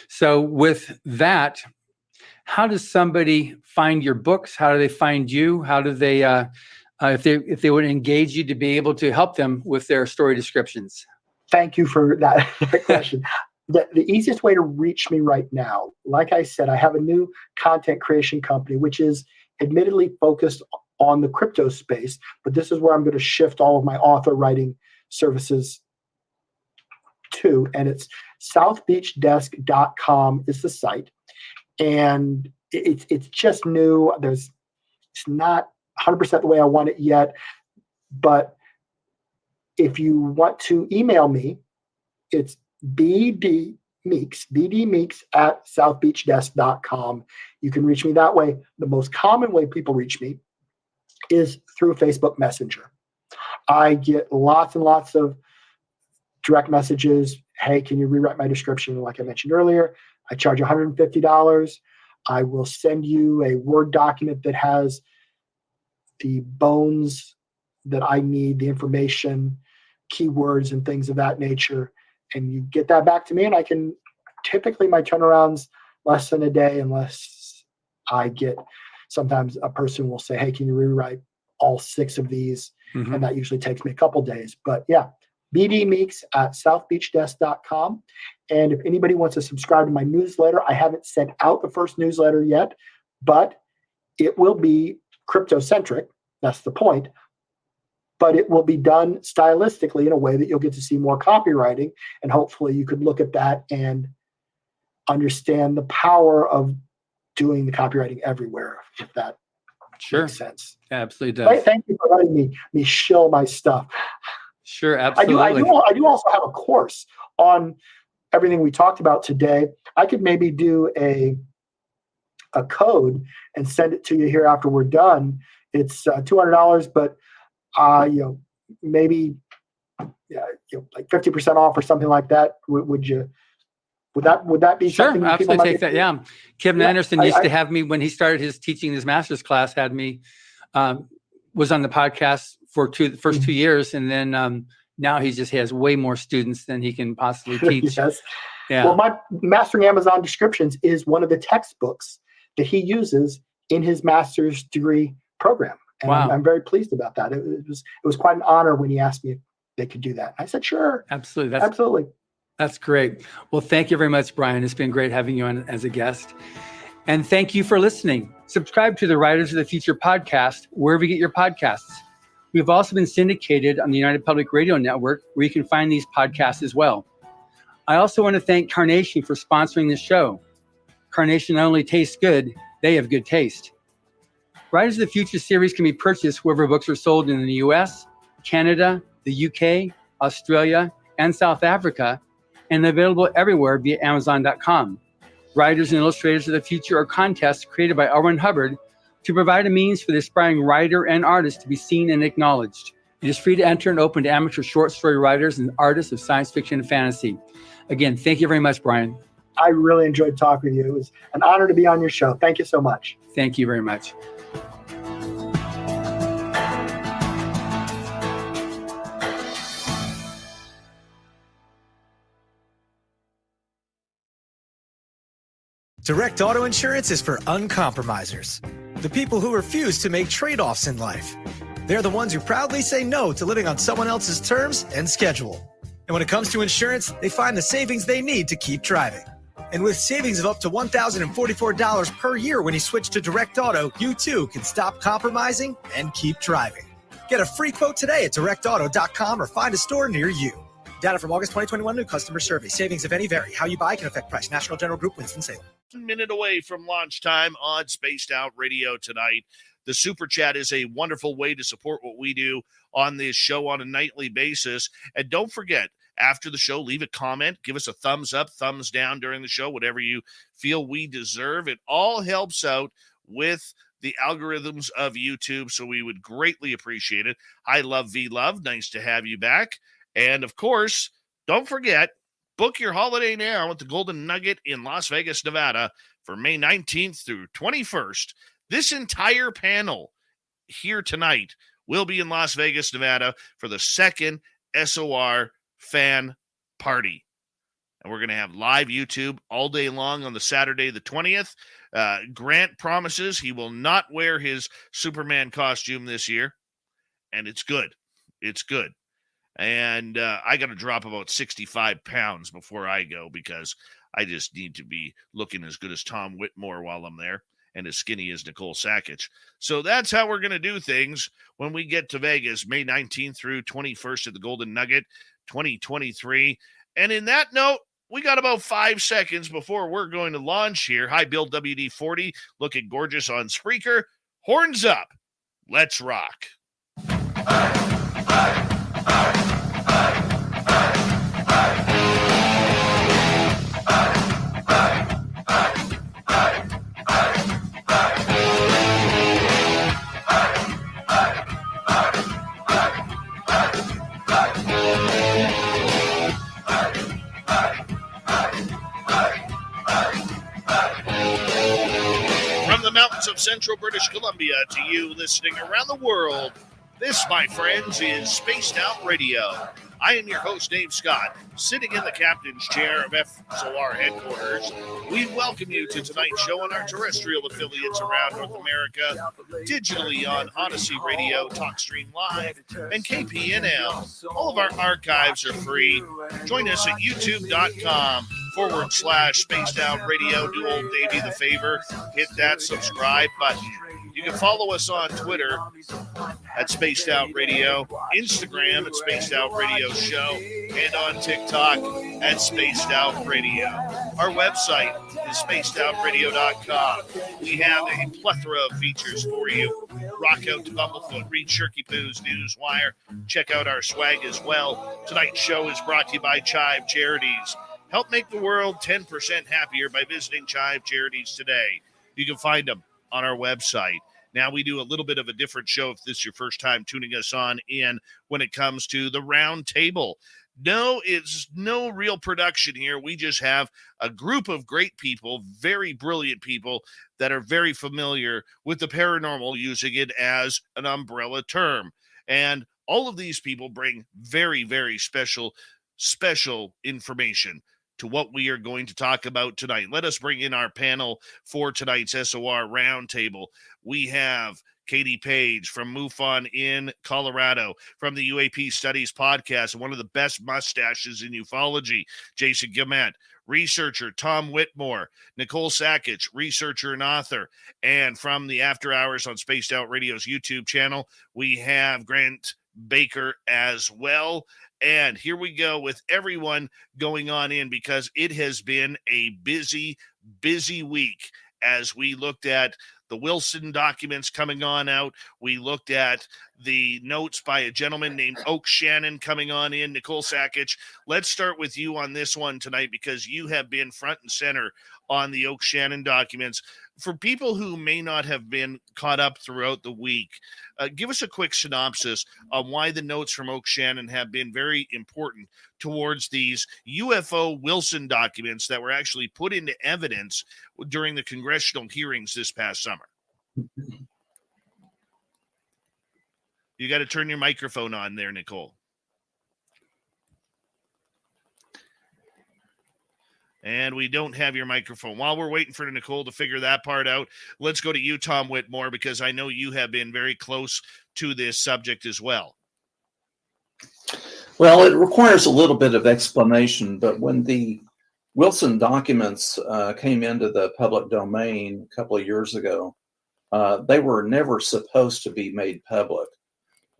So with that, how does somebody find your books? How do they find you? How do they, if they would engage you to be able to help them with their story descriptions? Thank you for that question. The easiest way to reach me right now, like I said, I have a new content creation company, which is admittedly focused on the crypto space, but this is where I'm going to shift all of my author writing services to, and it's southbeachdesk.com is the site. And it's just new. It's not 100% the way I want it yet, but if you want to email me, it's bdmeeks at southbeachdesk.com. You can reach me that way. The most common way people reach me is through Facebook Messenger. I get lots and lots of direct messages. Hey, can you rewrite my description? Like I mentioned earlier, I charge $150. I will send you a Word document that has the bones that I need, the information, keywords, and things of that nature. And you get that back to me, and I can, typically my turnaround's less than a day, unless I get, sometimes a person will say, hey, can you rewrite all 6 of these? Mm-hmm. And that usually takes me a couple days. But yeah, bdmeeks at southbeachdesk.com. And if anybody wants to subscribe to my newsletter, I haven't sent out the first newsletter yet, but it will be crypto-centric. That's the point. But it will be done stylistically in a way that you'll get to see more copywriting. And hopefully you could look at that and understand the power of doing the copywriting everywhere, if that makes sense. Yeah, absolutely does. Thank you for letting me shill my stuff. Sure, absolutely. I do also have a course on everything we talked about today. I could maybe do a code and send it to you here after we're done. It's $200, but maybe like 50% off or something like that. Would that be sure? Something Absolutely, take that. Yeah, Kevin Anderson used to have me when he started his teaching his master's class. Had me was on the podcast for the first 2 years, and then now he just has way more students than he can possibly teach. Yes. Yeah. Well, my Mastering Amazon Descriptions is one of the textbooks that he uses in his master's degree program. And wow. I'm very pleased about that. It was quite an honor when he asked me if they could do that. I said, sure. Absolutely. Absolutely. That's great. Well, thank you very much, Brian. It's been great having you on as a guest. And thank you for listening. Subscribe to the Writers of the Future podcast, wherever you get your podcasts. We've also been syndicated on the United Public Radio Network, where you can find these podcasts as well. I also want to thank Carnation for sponsoring this show. Carnation not only tastes good, they have good taste. Writers of the Future series can be purchased wherever books are sold in the US, Canada, the UK, Australia, and South Africa, and available everywhere via Amazon.com. Writers and Illustrators of the Future are contests created by L. Ron Hubbard to provide a means for the aspiring writer and artist to be seen and acknowledged. It is free to enter and open to amateur short story writers and artists of science fiction and fantasy. Again, thank you very much, Brian. I really enjoyed talking with you. It was an honor to be on your show. Thank you so much. Thank you very much. Direct Auto Insurance is for uncompromisers, the people who refuse to make trade-offs in life. They're the ones who proudly say no to living on someone else's terms and schedule. And when it comes to insurance, they find the savings they need to keep driving. And with savings of up to $1,044 per year when you switch to Direct Auto, you too can stop compromising and keep driving. Get a free quote today at directauto.com or find a store near you. Data from August 2021 new customer survey. Savings, if any, vary. How you buy can affect price. National General Group, Winston-Salem. Minute away from launch time on Spaced Out Radio tonight. The Super Chat is a wonderful way to support what we do on this show on a nightly basis. And don't forget, after the show, leave a comment. Give us a thumbs up, thumbs down during the show, whatever you feel we deserve. It all helps out with the algorithms of YouTube, so we would greatly appreciate it. I love V-Love. Nice to have you back. And, of course, don't forget, book your holiday now at the Golden Nugget in Las Vegas, Nevada for May 19th through 21st. This entire panel here tonight will be in Las Vegas, Nevada for the second SOR fan party. And we're going to have live YouTube all day long on the Saturday, the 20th. Grant promises he will not wear his Superman costume this year. And it's good. It's good. And I got to drop about 65 pounds before I go because I just need to be looking as good as Tom Whitmore while I'm there and as skinny as Nicole Sakic. So that's how we're going to do things when we get to Vegas, May 19th through 21st at the Golden Nugget 2023. And in that note, we got about 5 seconds before we're going to launch here. Hi, Bill WD-40, looking gorgeous on Spreaker. Horns up. Let's rock. From the mountains of central British Columbia to you listening around the world, this, my friends, is Spaced Out Radio. I am your host, Dave Scott, sitting in the captain's chair of FSOR headquarters. We welcome you to tonight's show on our terrestrial affiliates around North America, digitally on Odyssey Radio, TalkStream Live, and KPNL. All of our archives are free. Join us at youtube.com/Spaced Out Radio. Do old Davey the favor, hit that subscribe button. You can follow us on Twitter at Spaced Out Radio, Instagram at Spaced Out Radio Show, and on TikTok at Spaced Out Radio. Our website is spacedoutradio.com. We have a plethora of features for you. Rock out to Bumblefoot, read Shirky Poo's Newswire. Check out our swag as well. Tonight's show is brought to you by Chive Charities. Help make the world 10% happier by visiting Chive Charities today. You can find them on our website. Now, we do a little bit of a different show if this is your first time tuning us on in when it comes to the round table. No, it's no real production here. We just have a group of great people, very brilliant people that are very familiar with the paranormal, using it as an umbrella term. And all of these people bring very, very special information to what we are going to talk about tonight. Let us bring in our panel for tonight's SOR Roundtable. We have Katie Page from MUFON in Colorado, from the UAP Studies podcast, one of the best mustaches in ufology, Jason Guillemette, researcher Tom Whitmore, Nicole Sakic, researcher and author, and from the After Hours on Spaced Out Radio's YouTube channel, we have Grant Baker as well. And here we go with everyone going on in, because it has been a busy week as we looked at the Wilson documents coming on out. We looked at the notes by a gentleman named Oak Shannon coming on in. Nicole Sakich, let's start with you on this one tonight because you have been front and center on the Oak Shannon documents. For people who may not have been caught up throughout the week, give us a quick synopsis on why the notes from Oak Shannon have been very important towards these UFO Wilson documents that were actually put into evidence during the congressional hearings this past summer. You got to turn your microphone on there, Nicole. And we don't have your microphone. While we're waiting for Nicole to figure that part out, let's go to you, Tom Whitmore, because I know you have been very close to this subject as well. Well, it requires a little bit of explanation, but when the Wilson documents came into the public domain a couple of years ago, they were never supposed to be made public.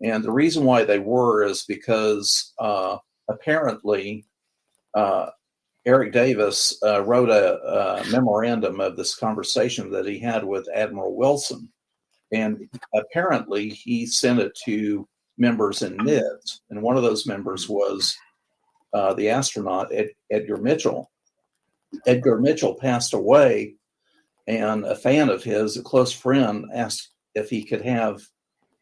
And the reason why they were is because apparently Eric Davis wrote a memorandum of this conversation that he had with Admiral Wilson. And apparently he sent it to members in NIDS. And one of those members was the astronaut Edgar Mitchell. Edgar Mitchell passed away, and a fan of his, a close friend, asked if he could have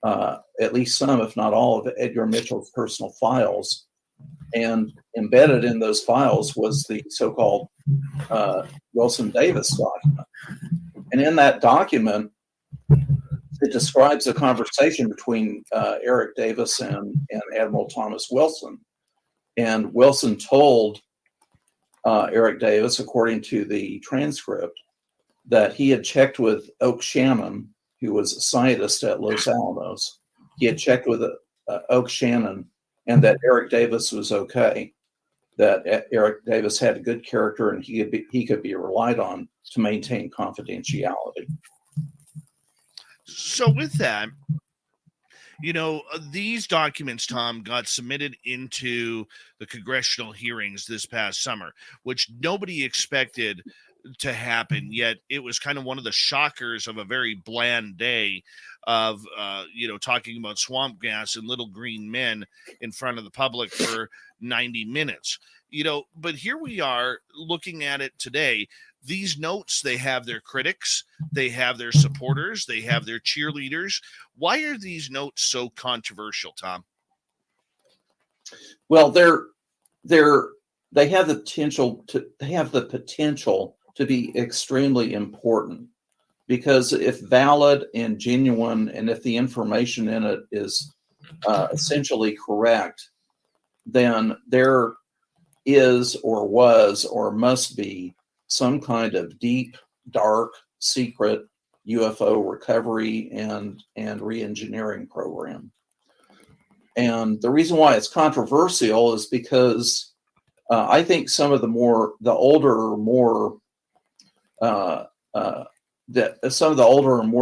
at least some, if not all, of Edgar Mitchell's personal files. And embedded in those files was the so-called Wilson-Davis document. And in that document, it describes a conversation between Eric Davis and Admiral Thomas Wilson. And Wilson told Eric Davis, according to the transcript, that he had checked with Oak Shannon, who was a scientist at Los Alamos. He had checked with Oak Shannon, and that Eric Davis was okay, that Eric Davis had a good character and he could be relied on to maintain confidentiality. So with that, you know, these documents, Tom, got submitted into the congressional hearings this past summer, which nobody expected to happen, yet it was kind of one of the shockers of a very bland day of, talking about swamp gas and little green men in front of the public for 90 minutes. But here we are looking at it today. These notes, they have their critics, they have their supporters, they have their cheerleaders. Why are these notes so controversial, Tom? Well, they have the potential to be extremely important, because if valid and genuine, and if the information in it is essentially correct, then there is or was or must be some kind of deep, dark, secret UFO recovery and re-engineering program. And the reason why it's controversial is because I think some of the older and more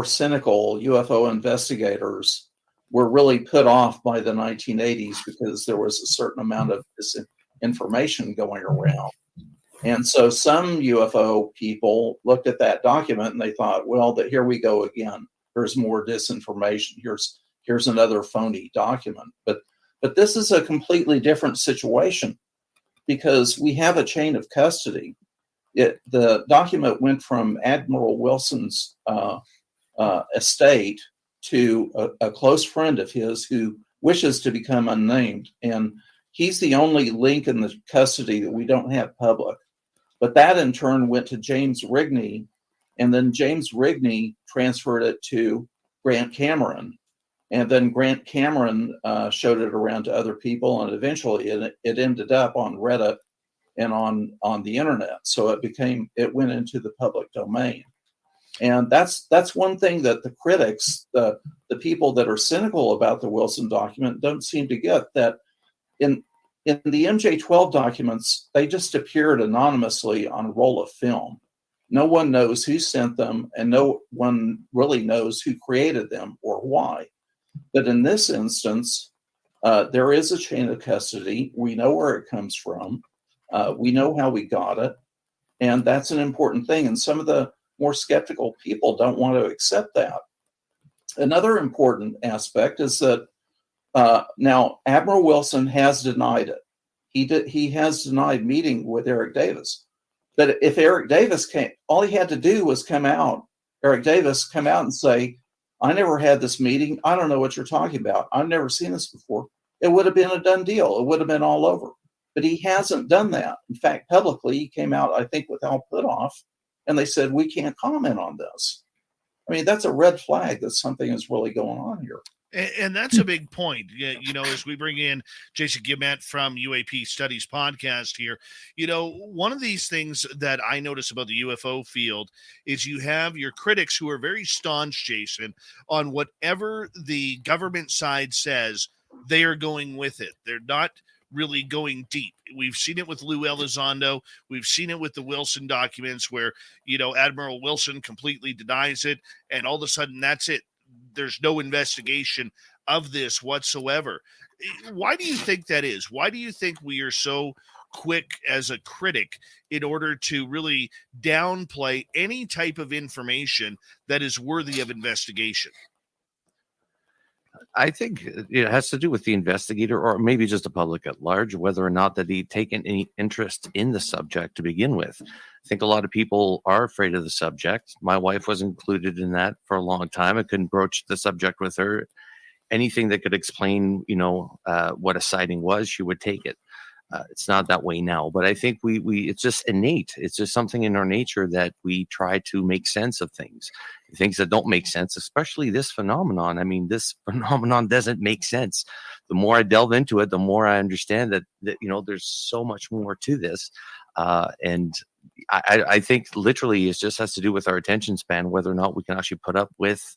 cynical UFO investigators were really put off by the 1980s because there was a certain amount of disinformation going around. And so some UFO people looked at that document and they thought, well, here we go again. There's more disinformation. Here's another phony document. But this is a completely different situation because we have a chain of custody. The document went from Admiral Wilson's estate to a close friend of his who wishes to become unnamed. And he's the only link in the custody that we don't have public. But that in turn went to James Rigney, and then James Rigney transferred it to Grant Cameron. And then Grant Cameron showed it around to other people, and eventually it ended up on Reddit and on the internet. So it went into the public domain. And that's one thing that the critics, the people that are cynical about the Wilson document, don't seem to get, that in the MJ-12 documents, they just appeared anonymously on a roll of film. No one knows who sent them, and no one really knows who created them or why. But in this instance, there is a chain of custody. We know where it comes from. We know how we got it. And that's an important thing. And some of the more skeptical people don't want to accept that. Another important aspect is that now Admiral Wilson has denied it. He has denied meeting with Eric Davis. But if Eric Davis came, all he had to do was Eric Davis come out and say, I never had this meeting. I don't know what you're talking about. I've never seen this before. It would have been a done deal. It would have been all over. But he hasn't done that. In fact, publicly, he came out, I think, with Al Putoff, and they said, we can't comment on this. I mean, that's a red flag that something is really going on here. And that's a big point. You know, as we bring in Jason Gibbett from UAP Studies podcast here, you know, one of these things that I notice about the UFO field is you have your critics who are very staunch, Jason, on whatever the government side says, they are going with it. They're not really going deep. We've seen it with Lou Elizondo. We've seen it with the Wilson documents where, you know, Admiral Wilson completely denies it, and all of a sudden that's it. There's no investigation of this whatsoever. Why do you think that is? Why do you think we are so quick as a critic in order to really downplay any type of information that is worthy of investigation? I think it has to do with the investigator, or maybe just the public at large, whether or not that he'd taken any interest in the subject to begin with. I think a lot of people are afraid of the subject. My wife was included in that for a long time. I couldn't broach the subject with her. Anything that could explain, you know, what a sighting was, she would take it. It's not that way now, but I think we it's just innate. It's just something in our nature that we try to make sense of things that don't make sense, especially this phenomenon. I mean, this phenomenon doesn't make sense. The more I delve into it, the more I understand that you know, there's so much more to this. And I think literally it just has to do with our attention span, whether or not we can actually put up with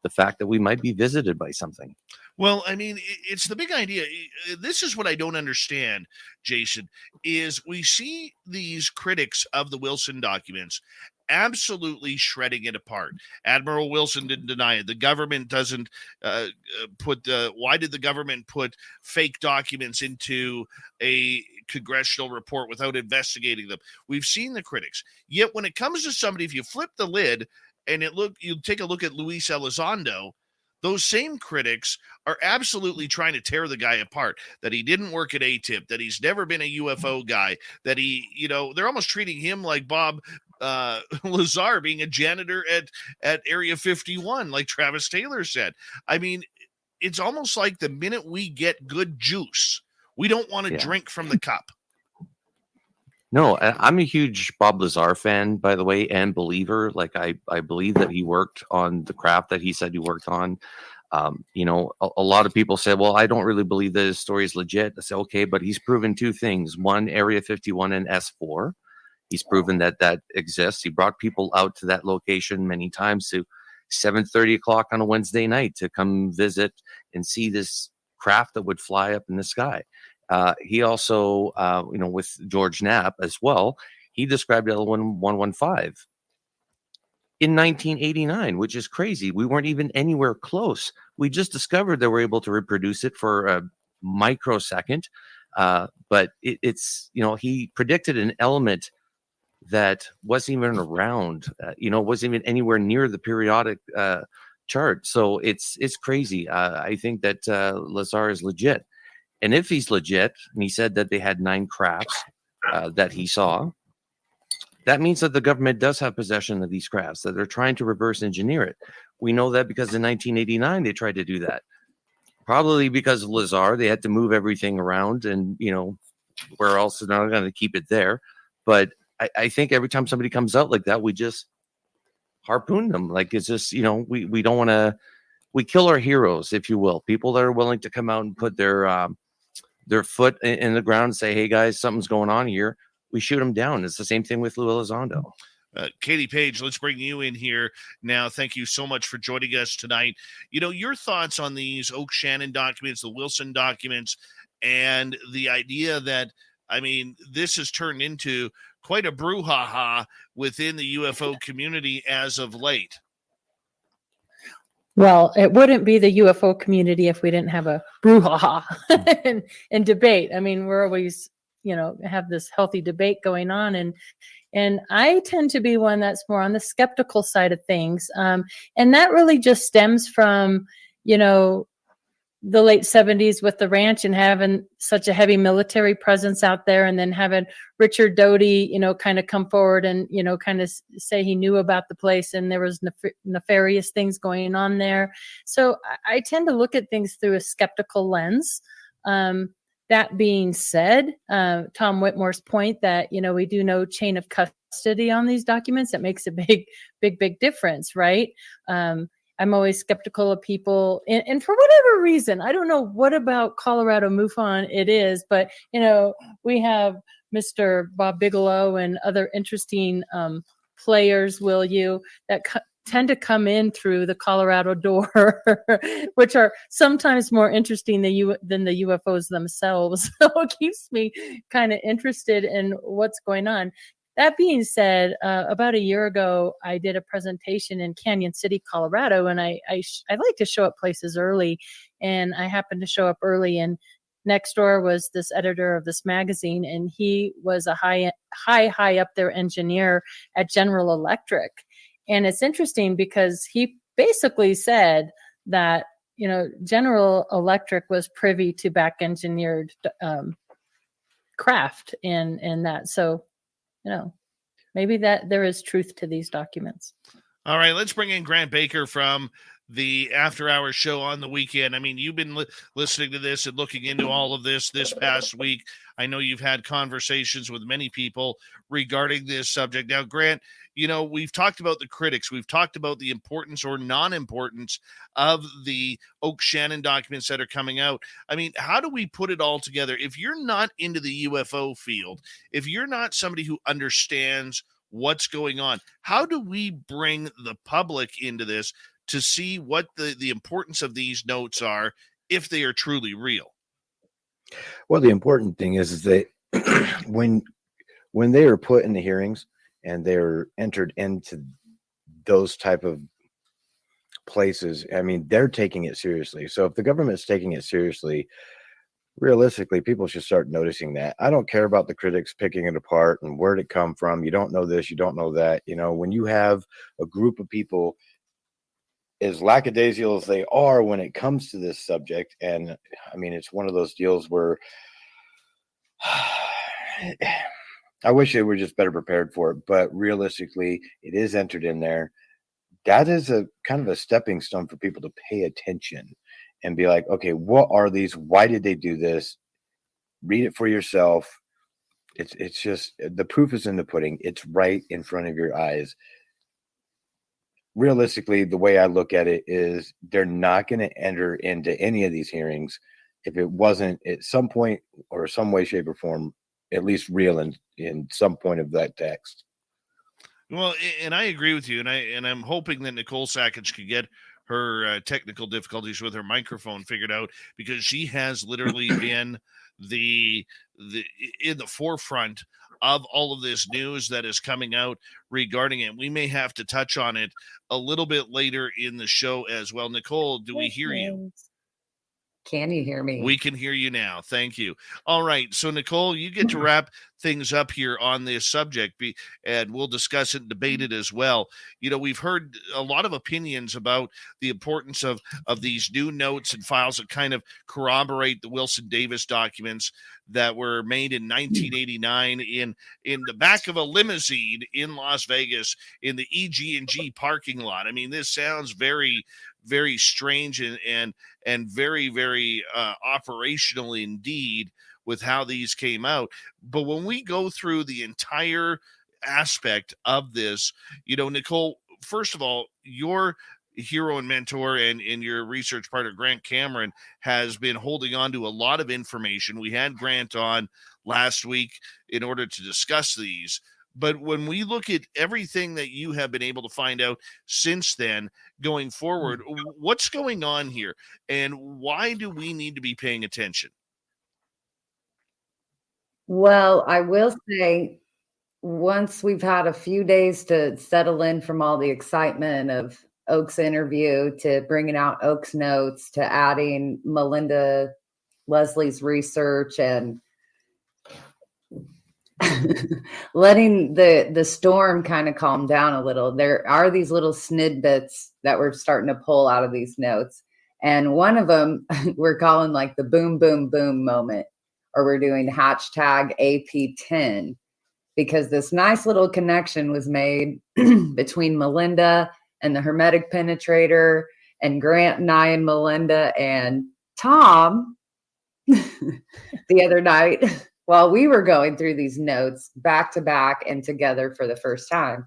the fact that we might be visited by something. Well, I mean, it's the big idea. This is what I don't understand, Jason, is we see these critics of the Wilson documents absolutely shredding it apart. Admiral Wilson didn't deny it. The government doesn't why did the government put fake documents into a congressional report without investigating them? We've seen the critics. Yet when it comes to somebody, if you flip the lid and you take a look at Luis Elizondo, those same critics are absolutely trying to tear the guy apart, that he didn't work at ATIP, that he's never been a UFO guy, that he, you know, they're almost treating him like Bob Lazar being a janitor at Area 51, like Travis Taylor said. I mean, it's almost like the minute we get good juice, we don't want to drink from the cup. No, I'm a huge Bob Lazar fan, by the way, and believer. Like I believe that he worked on the craft that he said he worked on. You know, a lot of people say, well, I don't really believe that his story is legit. I say, okay, but he's proven two things. One, Area 51 and S4. He's proven that exists. He brought people out to that location many times to 7:30 o'clock on a Wednesday night to come visit and see this craft that would fly up in the sky. He also, you know, with George Knapp as well, he described L1115 in 1989, which is crazy. We weren't even anywhere close. We just discovered that we're able to reproduce it for a microsecond. But it's, you know, he predicted an element that wasn't even around, you know, wasn't even anywhere near the periodic chart. So it's crazy. I think that Lazar is legit. And if he's legit, and he said that they had 9 crafts that he saw, that means that the government does have possession of these crafts, that they're trying to reverse engineer it. We know that because in 1989, they tried to do that. Probably because of Lazar, they had to move everything around, and, you know, where else they're not going to keep it there. But I think every time somebody comes out like that, we just harpoon them. Like, it's just, you know, we don't want to, we kill our heroes, if you will. People that are willing to come out and put their foot in the ground and say, hey guys, something's going on here. We shoot them down. It's the same thing with Lou Elizondo. Katie Page, let's bring you in here now. Thank you so much for joining us tonight. You know, your thoughts on these Oak Shannon documents, the Wilson documents, and the idea that, I mean, this has turned into quite a brouhaha within the UFO community as of late. Well, it wouldn't be the UFO community if we didn't have a brouhaha and debate. I mean, we're always have this healthy debate going on. And I tend to be one that's more on the skeptical side of things. And that really just stems from, the late 70s with the ranch and having such a heavy military presence out there, and then having Richard Doty, kind of come forward and, kind of say he knew about the place and there was nefarious things going on there. So I tend to look at things through a skeptical lens. That being said, Tom Whitmore's point that, we do know chain of custody on these documents, that makes a big difference, right? I'm always skeptical of people, and for whatever reason, I don't know what about Colorado MUFON it is, but we have Mr. Bob Bigelow and other interesting players, that tend to come in through the Colorado door, which are sometimes more interesting than the UFOs themselves. So it keeps me kind of interested in what's going on. That being said, about a year ago, I did a presentation in Canyon City, Colorado, and I like to show up places early, and I happened to show up early, and next door was this editor of this magazine, and he was a high up there engineer at General Electric. And it's interesting because he basically said that, General Electric was privy to back engineered craft and that. So, maybe that there is truth to these documents. All right, let's bring in Grant Baker from the After Hours show on the weekend. I mean, you've been listening to this and looking into all of this past week. I know you've had conversations with many people regarding this subject. Now, Grant, we've talked about the critics. We've talked about the importance or non-importance of the Oak Shannon documents that are coming out. I mean, how do we put it all together? If you're not into the UFO field, if you're not somebody who understands what's going on, how do we bring the public into this to see what the importance of these notes are, if they are truly real? Well, the important thing is that when they are put in the hearings and they're entered into those type of places, I mean, they're taking it seriously. So if the government's taking it seriously, realistically, people should start noticing that. I don't care about the critics picking it apart and where'd it come from. You don't know this, you don't know that. When you have a group of people as lackadaisical as they are when it comes to this subject, and I mean, it's one of those deals where I wish they were just better prepared for it, but realistically, it is entered in there. That is a kind of a stepping stone for people to pay attention and be like, okay, what are these? Why did they do this? Read it for yourself. It's just, the proof is in the pudding. It's right in front of your eyes. Realistically, the way I look at it is they're not going to enter into any of these hearings if it wasn't at some point or some way, shape, or form at least real in some point of that text. Well, and I agree with you, and I'm hoping that Nicole Sackage could get her technical difficulties with her microphone figured out, because she has literally been in the forefront of all of this news that is coming out regarding it. We may have to touch on it a little bit later in the show as well. Nicole, do we hear you? Can you hear me? We can hear you now. Thank you. All right. So, Nicole, you get to wrap things up here on this subject, and we'll discuss it and debate it as well. We've heard a lot of opinions about the importance of these new notes and files that kind of corroborate the Wilson Davis documents that were made in 1989 in the back of a limousine in Las Vegas in the EG&G parking lot. I mean, this sounds very, very strange and very, very operational indeed with how these came out. But when we go through the entire aspect of this, Nicole, first of all, your hero and mentor and your research partner, Grant Cameron, has been holding on to a lot of information. We had Grant on last week in order to discuss these. But when we look at everything that you have been able to find out since then, going forward, what's going on here and why do we need to be paying attention? Well, I will say, once we've had a few days to settle in from all the excitement of Oak's interview, to bringing out Oak's notes, to adding Melinda Leslie's research and letting the storm kind of calm down a little, there are these little snidbits that we're starting to pull out of these notes. And one of them we're calling like the boom, boom, boom moment, or we're doing hashtag AP10, because this nice little connection was made between Melinda and the Hermetic Penetrator, and Grant and I and Melinda and Tom the other night while we were going through these notes back to back and together for the first time.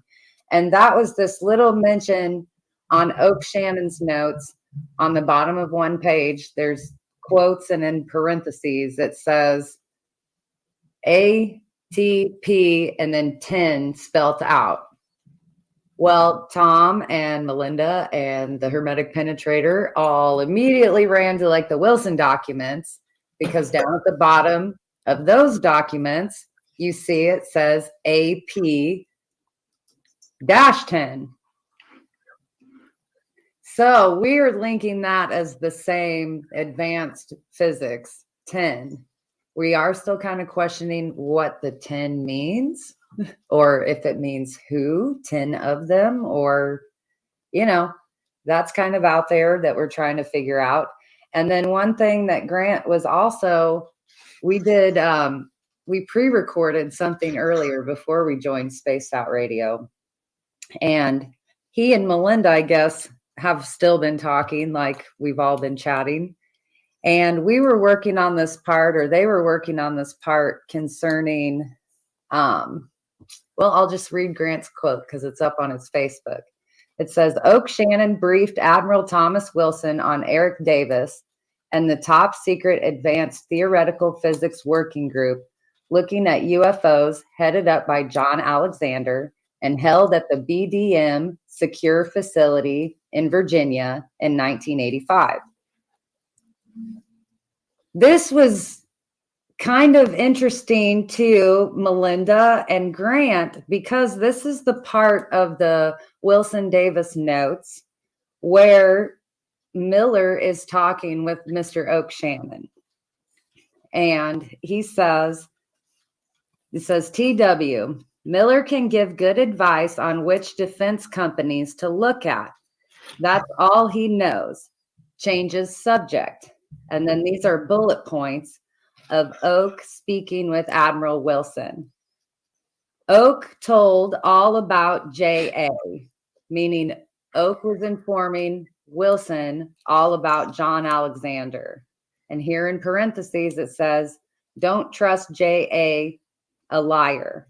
And that was this little mention on Oak Shannon's notes on the bottom of one page. There's quotes, and in parentheses it says ATP and then 10 spelt out. Well, Tom and Melinda and the Hermetic Penetrator all immediately ran to like the Wilson documents, because down at the bottom of those documents, you see it says AP-10. So we're linking that as the same advanced physics 10. We are still kind of questioning what the 10 means, or if it means who, 10 of them, or, you know, that's kind of out there that we're trying to figure out. And then one thing that Grant was also, we did, we pre-recorded something earlier before we joined Spaced Out Radio. And he and Melinda, I guess, have still been talking, like we've all been chatting. And we were working on this part, or they were working on this part concerning, well, I'll just read Grant's quote because it's up on his Facebook. It says, Oak Shannon briefed Admiral Thomas Wilson on Eric Davis and the top secret advanced theoretical physics working group looking at UFOs headed up by John Alexander and held at the BDM Secure Facility in Virginia in 1985. This was kind of interesting to Melinda and Grant, because this is the part of the Wilson Davis notes where Miller is talking with Mr. Oak Shannon. And he says, TW, Miller can give good advice on which defense companies to look at. That's all he knows. Changes subject. And then these are bullet points of Oak speaking with Admiral Wilson. Oak told all about JA, meaning Oak was informing Wilson all about John Alexander. And here in parentheses, it says, don't trust JA, a liar.